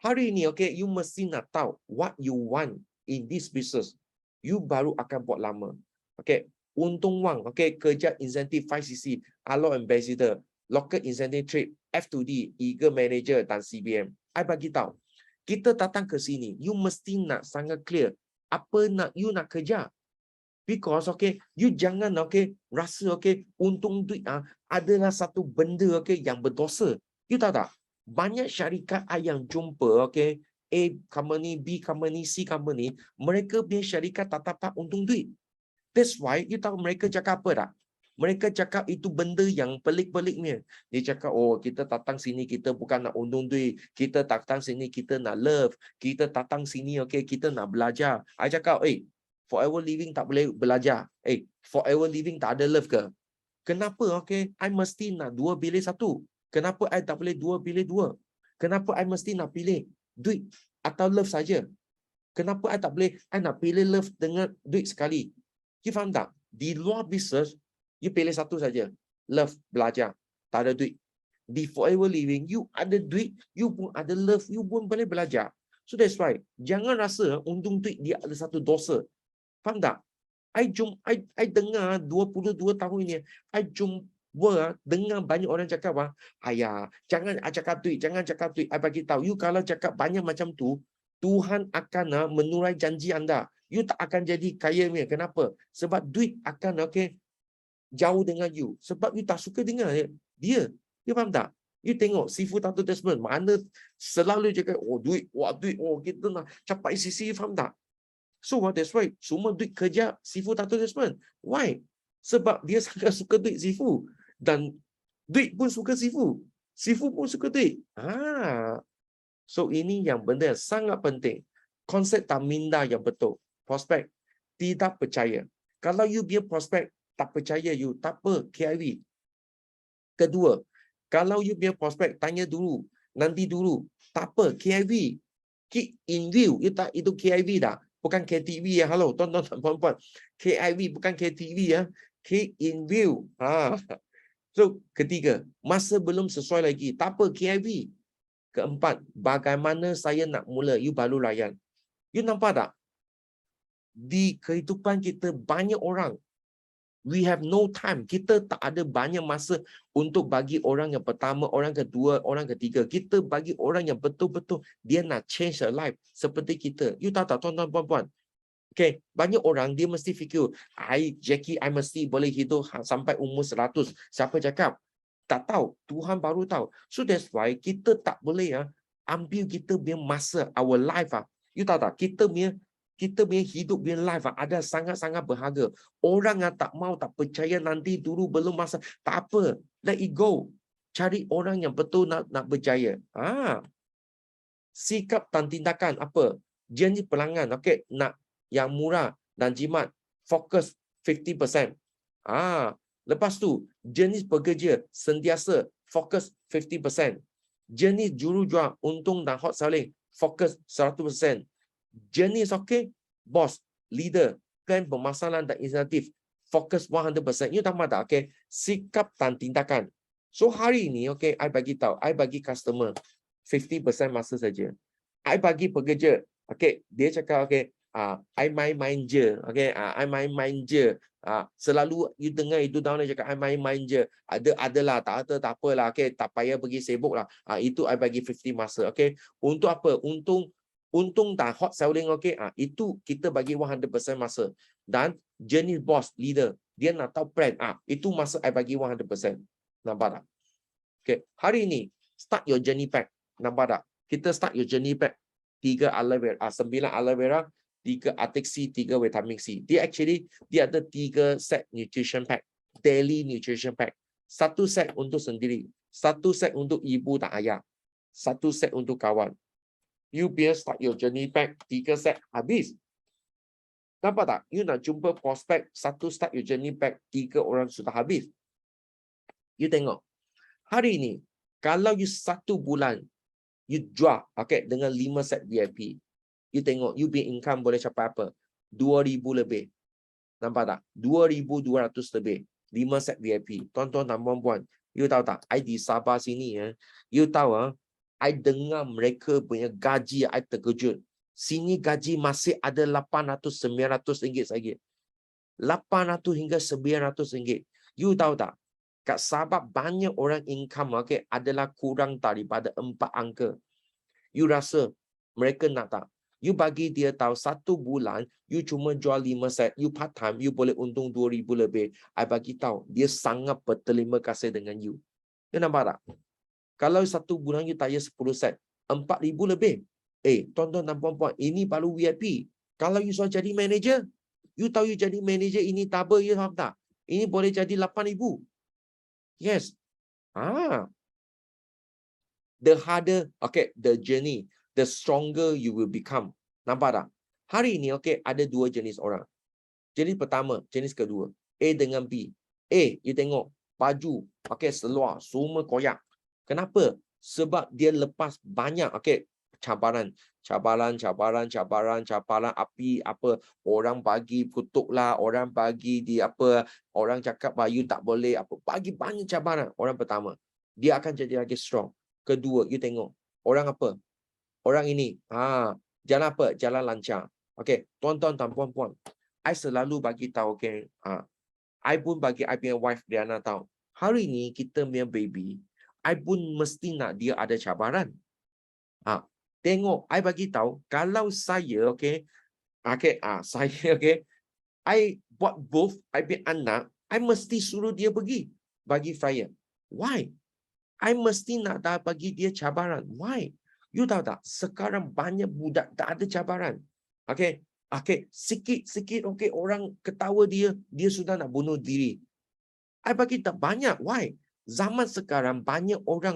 Hari ini, okay, you mesti nak tahu what you want in this business. You baru akan buat lama. Okay, untung wang, okay, kerja insentif 5cc, Alo Ambassador, local incentive trip, F2D, Eagle Manager dan CBM. I bagi tahu, kita datang ke sini, you mesti nak sangat clear apa nak you nak kerja. Because, okay, you jangan, okay, rasa, okay, untung duit adalah satu benda, okay, yang berdosa. You tahu tak? Banyak syarikat yang jumpa, okay, A company, B company, C company, mereka punya syarikat tak dapat untung duit. That's why, you tahu mereka cakap apa tak? Mereka cakap itu benda yang pelik-peliknya. Dia cakap, oh, kita datang sini, kita bukan nak untung duit. Kita datang sini, kita nak love. Kita datang sini, okay, kita nak belajar. I cakap, forever living tak boleh belajar. Forever living tak ada love ke? Kenapa, okay, I mesti nak 2 pilih 1? Kenapa I tak boleh 2 pilih 2? Kenapa I mesti nak pilih duit atau love saja? Kenapa I tak boleh, I nak pilih love dengan duit sekali? You faham tak? Di luar business, you pilih satu saja. Love, belajar. Tak ada duit. Di forever living, you ada duit, you pun ada love, you pun boleh belajar. So that's why, jangan rasa untung duit dia ada satu dosa. Faham tak? I dengar 22 tahun ini, I jumpa dengar banyak orang cakap, ayah, jangan cakap duit, jangan cakap duit. I bagi tahu, you kalau cakap banyak macam tu, Tuhan akan menurai janji anda. You tak akan jadi kaya ni. Kenapa? Sebab duit akan, okay, jauh dengan you. Sebab you tak suka dengar dia. You faham tak? You tengok Sifu Tattoo Desmond, mana selalu cakap, oh duit, duit, kita nak capai sisi, faham tak? So that's why semua duit kerja Sifu Tattoo Desmond. Why? Sebab dia sangat suka duit Sifu. Dan duit pun suka Sifu. Sifu pun suka duit. So ini yang benda yang sangat penting. Konsep tak minda yang betul. Prospek tidak percaya. Kalau you biar prospek tak percaya you, tak apa, KIV. Kedua, kalau you biar prospek tanya dulu, nanti dulu, tak apa, KIV. Keep in view. Itu KIV dah. Bukan KTV ya. Halo, tuan-tuan dan puan-puan. KIV bukan KTV ya. Keep in view. So, ketiga, masa belum sesuai lagi. Tak apa, KIV. Keempat, bagaimana saya nak mula? You baru layan. You nampak tak? Di kehidupan kita, banyak orang. We have no time. Kita tak ada banyak masa untuk bagi orang yang pertama, orang kedua, orang ketiga. Kita bagi orang yang betul-betul dia nak change their life seperti kita. You tahu tak, tuan-tuan puan-puan? Okay, banyak orang dia mesti fikir, Jackie, I mesti boleh hidup sampai umur 100. Siapa cakap? Tak tahu. Tuhan baru tahu. So that's why kita tak boleh ambil kita punya masa, our life. You tahu tak? Kita punya hidup punya life ada sangat-sangat berharga. Orang yang tak mau, tak percaya nanti dulu belum masa. Tak apa. Let it go. Cari orang yang betul nak berjaya. Sikap dan tindakan apa? Janji pelanggan. Okay, nak yang murah dan jimat. Fokus 50%. Lepas tu, jenis pekerja sentiasa fokus 50%. Jenis jurujual untung dan hot selling fokus 100%. Jenis okey, bos, leader, plan pemasaran dan inisiatif, fokus 100%. You tambah tak? Okey, sikap dan tindakan. So hari ini, okey, I bagi tahu, I bagi customer 50% masa saja. I bagi pekerja, okey, dia cakap okey, I main-main je, okey, I main-main je. Selalu you dengar itu down dia cakap I main-main je. Adalah, tak apalah, okey, tak payah pergi sibuk lah. Itu I bagi 50 masa, okey. Untuk apa? Untung tak hot selling, okey. Itu kita bagi 100% masa. Dan jenis boss, leader, dia nak tahu plan. Itu masa I bagi 100%. Nampak tak? Okay. Hari ini, start your journey pack. Nampak tak? Kita start your journey pack. 3 aloe vera, 9 aloe vera, 3 Arctic C, 3 vitamin C. Dia ada 3 set nutrition pack. Daily nutrition pack. 1 set untuk sendiri. 1 set untuk ibu dan ayah. 1 set untuk kawan. You biar start your journey pack. 3 set habis. Nampak tak? You nak jumpa prospek, 1 start your journey pack. 3 orang sudah habis. You tengok. Hari ini, kalau you 1 bulan, you jual dengan 5 set VIP. You tengok, you punya income boleh capai apa? 2,000 lebih. Nampak tak? 2,200 lebih. 5 set VIP. Tuan-tuan dan puan-puan, you tahu tak? I di Sabah sini, you tahu, I dengar mereka punya gaji, I terkejut. Sini gaji masih ada 800-900 ringgit saja. 800 hingga 900 ringgit. You tahu tak? Kat Sabah banyak orang income adalah kurang daripada 4 angka. You rasa mereka nak tak? You bagi dia tahu 1 bulan, you cuma jual 5 set, you part time, you boleh untung 2,000 lebih. I bagi tahu, dia sangat berterima kasih dengan you. You nampak tak? Kalau 1 bulan you tayar 10 set, 4,000 lebih. Tuan-tuan dan puan-puan, ini baru VIP. Kalau you sudah jadi manager, you tahu you jadi manager, ini tabel you faham tak? Ini boleh jadi 8,000. Yes. The harder, the journey, the stronger you will become. Nampak tak? Hari ini, ada 2 jenis orang. Jenis pertama, jenis kedua. A dengan B. You tengok, baju, seluar, semua koyak. Kenapa? Sebab dia lepas banyak, cabaran, api, apa, orang bagi kutuk lah, orang bagi di apa, orang cakap you tak boleh, apa, bagi banyak cabaran. Orang pertama, dia akan jadi lagi strong. Kedua, you tengok, orang apa? Orang ini, jalan apa? Jalan lancar. Tuan-tuan dan puan-puan, I selalu bagi tahu, I pun bagi I punya wife Diana tahu. Hari ini kita punya baby, I pun mesti nak dia ada cabaran. Tengok, I bagi tahu, kalau saya, saya, I buat both, I punya anak, I mesti suruh dia pergi bagi flyer. Why? I mesti nak dah bagi dia cabaran. Why? You tahu tak? Sekarang banyak budak tak ada cabaran. Sikit-sikit, orang ketawa dia sudah nak bunuh diri. I bagi tak banyak. Why? Zaman sekarang banyak orang,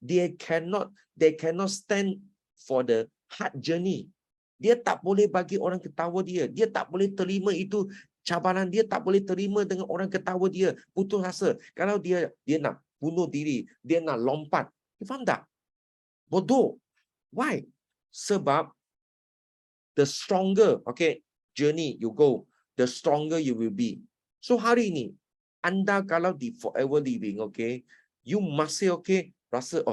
they cannot stand for the hard journey. Dia tak boleh bagi orang ketawa dia. Dia tak boleh terima itu cabaran. Dia tak boleh terima dengan orang ketawa dia. Putus asa. Kalau dia nak bunuh diri, dia nak lompat. You faham tak? Bodoh. Why? Sebab the stronger, journey you go, the stronger you will be. So hari ini, anda kalau di forever living, you masih rasa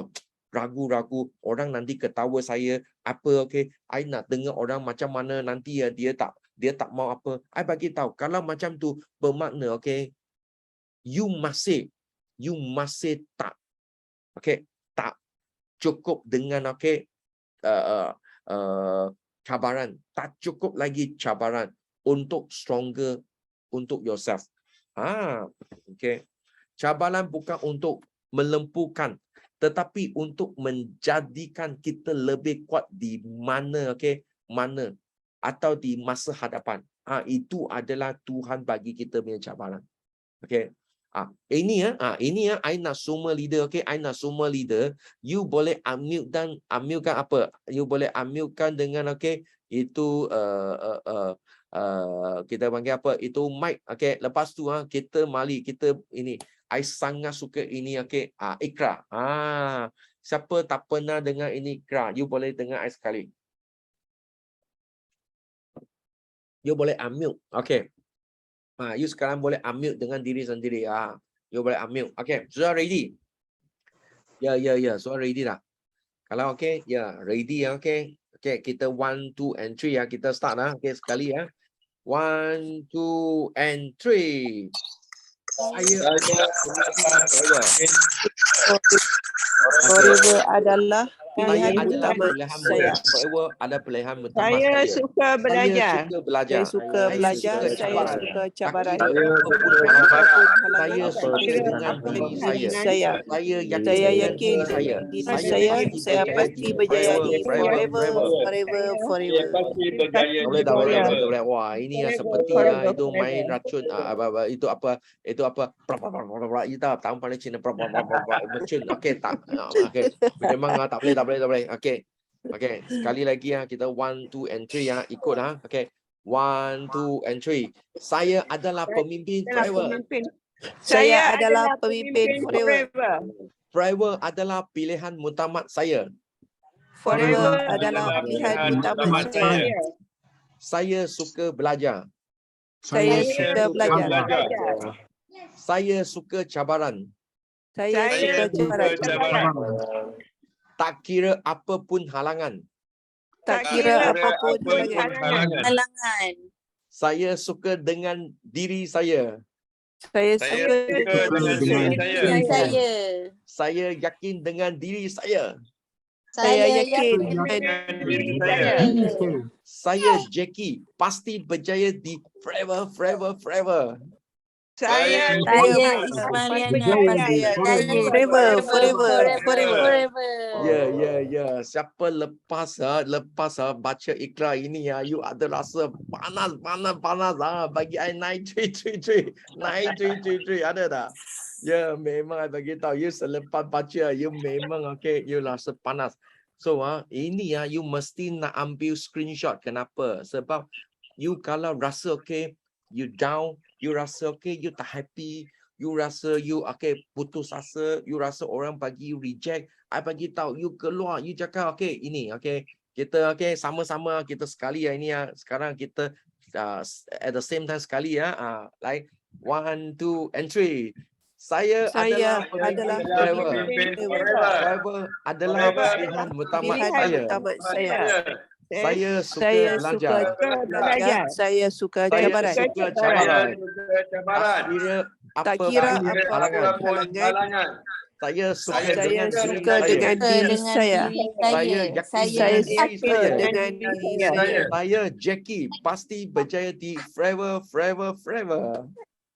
ragu-ragu, orang nanti ketawa saya apa, I nak dengar orang macam mana nanti dia tak mau apa. I bagi tahu, kalau macam tu bermakna, you masih tak tak cukup dengan cabaran, tak cukup lagi cabaran untuk stronger untuk yourself. Cabaran bukan untuk melempuhkan, tetapi untuk menjadikan kita lebih kuat di mana, mana atau di masa hadapan. Itu adalah Tuhan bagi kita punya cabaran. Ini I nak semua leader, I nak semua leader, you boleh unmute apa? You boleh unmute dengan itu kita panggil apa? Itu mic, Lepas tu kita mari kita ini. I sangat suka ini, Ikra. Siapa tak pernah dengar ini Ikra? You boleh dengar I sekali. You boleh unmute. Okay. You sekarang boleh unmute dengan diri sendiri. You boleh unmute. Okay. Sudah ready? Ya. Sudah ready dah. Kalau okay, ya ready ya. Okay. Okay. Kita 1, 2, and 3 ya. Kita start lah. Okay, sekali ya. 1, 2, and 3. Saya Forever adalah pilihan adalah utama pilihan saya. Forever ada pilihan utama Saya saya. suka belajar. Saya suka belajar. Saya suka belajar, saya suka cabaran. Tak kira apapun Apapun halangan, halangan, saya suka dengan diri saya. saya. Saya Saya yakin yakin dengan diri saya. diri Saya saya, pasti saya berjaya pasti di berjaya di forever. forever. Tak boleh. Wah, ini yang seperti itu main racun itu apa kita tahu paling Cina mercun. Okey, tak. Okey. Memang tak boleh. Okey. Okey, sekali lagi ya, kita 1, 2, and 3 ya, ikut ha. Okey. 1, 2, and 3. Saya adalah pemimpin forever. Saya adalah pemimpin forever. Forever adalah pilihan mutamat saya. Forever adalah pilihan utama saya. Saya suka belajar. Saya suka belajar. Saya suka cabaran. Saya suka cabaran. Tak kira apapun halangan. Tak kira apapun halangan. Saya suka dengan diri saya. Saya suka dengan diri saya. Saya yakin dengan diri saya. Saya yakin dengan diri saya. Saya Jackie pasti berjaya di forever. Saya Ismaliana forever. Ya. Siapa lepas baca ikrar ini ya, you ada rasa panas bagi I 9333 ada tak? Ya, memang I bagi tahu you selepas baca you memang okay, you rasa panas. So ini ya, you mesti nak ambil screenshot. Kenapa? Sebab you kalau rasa okay, you down, you rasa okay, you tak happy, you rasa you okay, putus asa, you rasa orang bagi you reject, I bagi tahu you keluar, you cakap okay, ini okay, kita okay, sama-sama kita sekali ya ini ya. Sekarang kita at the same time sekali ya. Like 1, 2, and 3. Saya adalah forever adalah pilihan utama saya. Saya suka belajar. Saya suka cabaran. Tak kira apapun halangan. Saya suka dengan diri saya. Saya yakin dengan diri saya. Saya Jackie pasti berjaya di forever.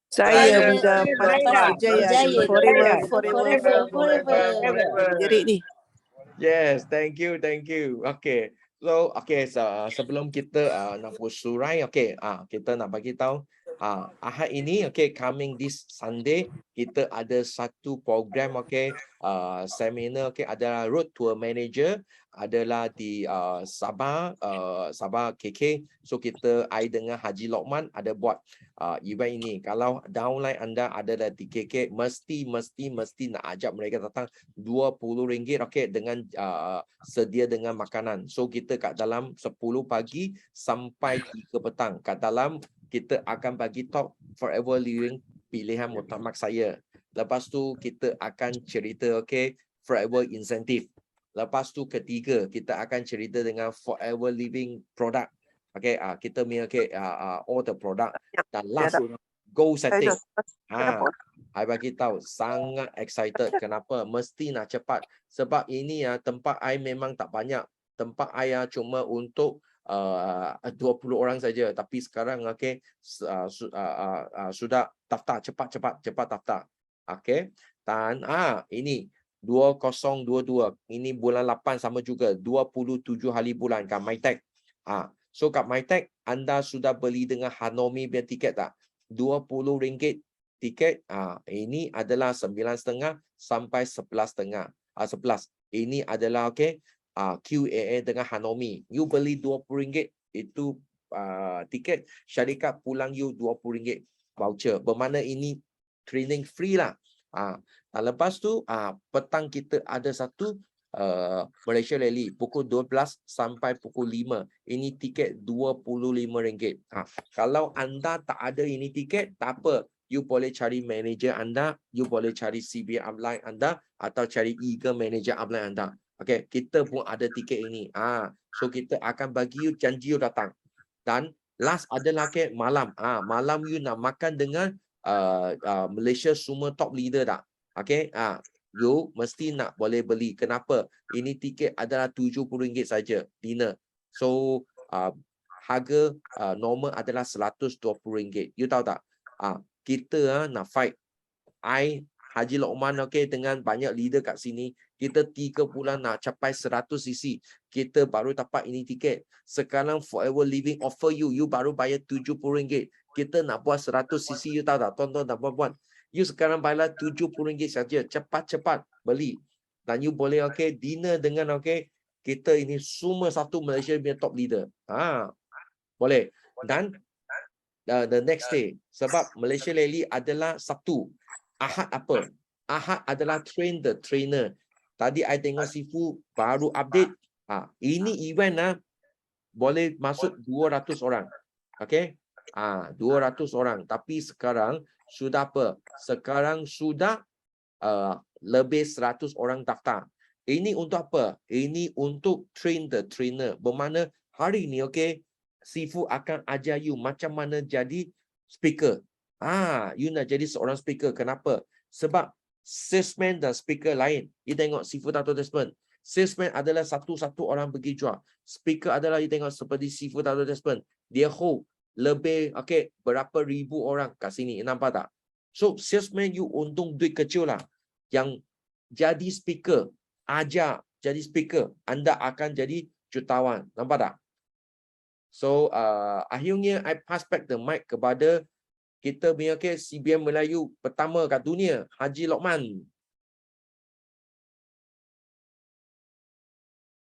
Saya juga pasti berjaya di forever. Jadi ni. Yes, thank you. Okay. So, sebelum kita nak bersurai, kita nak bagi tahu Ahad ini, coming this Sunday, kita ada satu program, seminar, adalah Road Tour Manager, adalah di Sabah KK. So I dengan Haji Lokman ada buat event ini. Kalau downline anda ada di KK, mesti nak ajak mereka datang. RM20 dengan sedia dengan makanan. So kita kat dalam 10 pagi sampai 3 petang. Kat dalam kita akan bagi talk Forever Living pilihan mutamak saya. Lepas tu kita akan cerita Forever Incentive. Lepas tu ketiga kita akan cerita dengan Forever Living product. Kita punya all the product. Dan last goal setting. I bagi tahu sangat excited. Kenapa? Mesti nak cepat. Sebab ini tempat I memang tak banyak. Tempat I cuma untuk 20 orang saja. Tapi sekarang sudah daftar cepat daftar. Dan ini 2022. Ini bulan 8 sama juga. 27 hari bulan kat MyTech. So kat MyTech anda sudah beli dengan Hanomi punya tiket tak? RM20 tiket. Ini adalah 9.5 sampai 11.5. 11. Ini adalah QAA dengan Hanomi. You beli RM20 itu tiket, syarikat pulang you RM20 voucher. Bermakna ini training free lah. Dan lepas tu petang kita ada satu Malaysia Rally pukul 12 sampai pukul 5. Ini tiket RM25. Kalau anda tak ada ini tiket, tak apa. You boleh cari manager anda, you boleh cari CBA upline anda atau cari Eagle manager upline anda. Okay, kita pun ada tiket ini. So kita akan bagi you, janji you datang. Dan last adalah malam. Malam you nak makan dengan Malaysia semua top leader tak? Okay, you mesti nak boleh beli. Kenapa? Ini tiket adalah RM70 saja dinner. So harga normal adalah RM120. You tahu tak? Kita nak fight. Haji Lokman dengan banyak leader kat sini. Kita 3 bulan nak capai 100 cc. Kita baru dapat ini tiket. Sekarang Forever Living offer you baru bayar RM70. Kita nak buat 100 cc, you tahu tak? Tuan-tuan dan puan-puan. You sekarang bayar RM70 saja. Cepat-cepat beli. Dan you boleh dinner dengan kita ini semua satu Malaysia punya top leader. Boleh. Dan the next day, sebab Malaysia Rally adalah Sabtu. Ahad apa? Ahad adalah train the trainer. Tadi I tengok Sifu baru update. Ini event boleh masuk 200 orang. Okay? 200 orang. Tapi sekarang sudah apa? Sekarang sudah lebih 100 orang daftar. Ini untuk apa? Ini untuk train the trainer. Bermakna hari ini Sifu akan ajar you macam mana jadi speaker. You nak jadi seorang speaker. Kenapa? Sebab salesman dan speaker lain. You tengok Sifu Dato Desmond. Salesman adalah satu-satu orang pergi jual. Speaker adalah you tengok seperti Sifu Dato Desmond. Dia hold lebih berapa ribu orang kat sini. Nampak tak? So salesman you untung duit kecil lah. Yang jadi speaker, ajar jadi speaker, anda akan jadi jutawan. Nampak tak? So akhirnya I pass back the mic kepada kita punya CBM Melayu pertama kat dunia, Haji Lokman.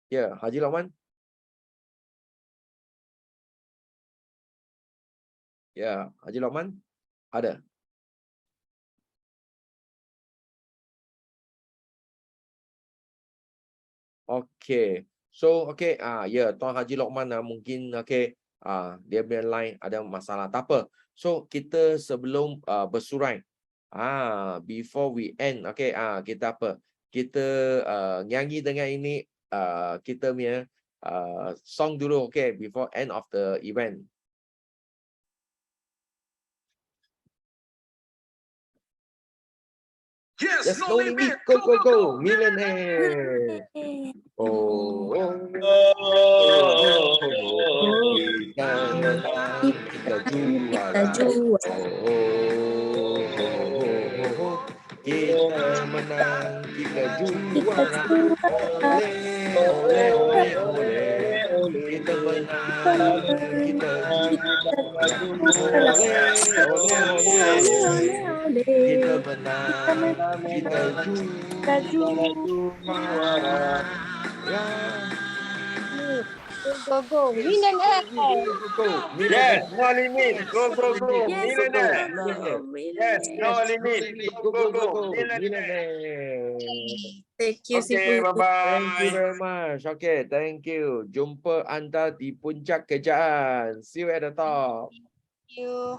Ya, Haji Lokman. Ya, Haji Lokman ada. Okay. So ya, Tuan Haji Lokman mungkin dia punya line ada masalah. Tak apa. So kita sebelum bersurai, before we end, kita apa? Kita nyanyi dengan ini kita punya song dulu, before end of the event. Yes, no limit, go, go, go, millionaire. Kita menang, kita juara. Oleh, oleh, oleh, oleh. Kita menang, kita juara. Oleh, oleh, oleh. Kita menang, kita juara. Go, go, millionaire. Yes, no limit. Go, go, go. Millionaire. Yes, no limit. Go, go, go. Millionaire. Thank you, Okay, Sifu. bye-bye. Thank you very much. Okay, thank you. Jumpa anda di puncak kejayaan. See you at the top. Thank you.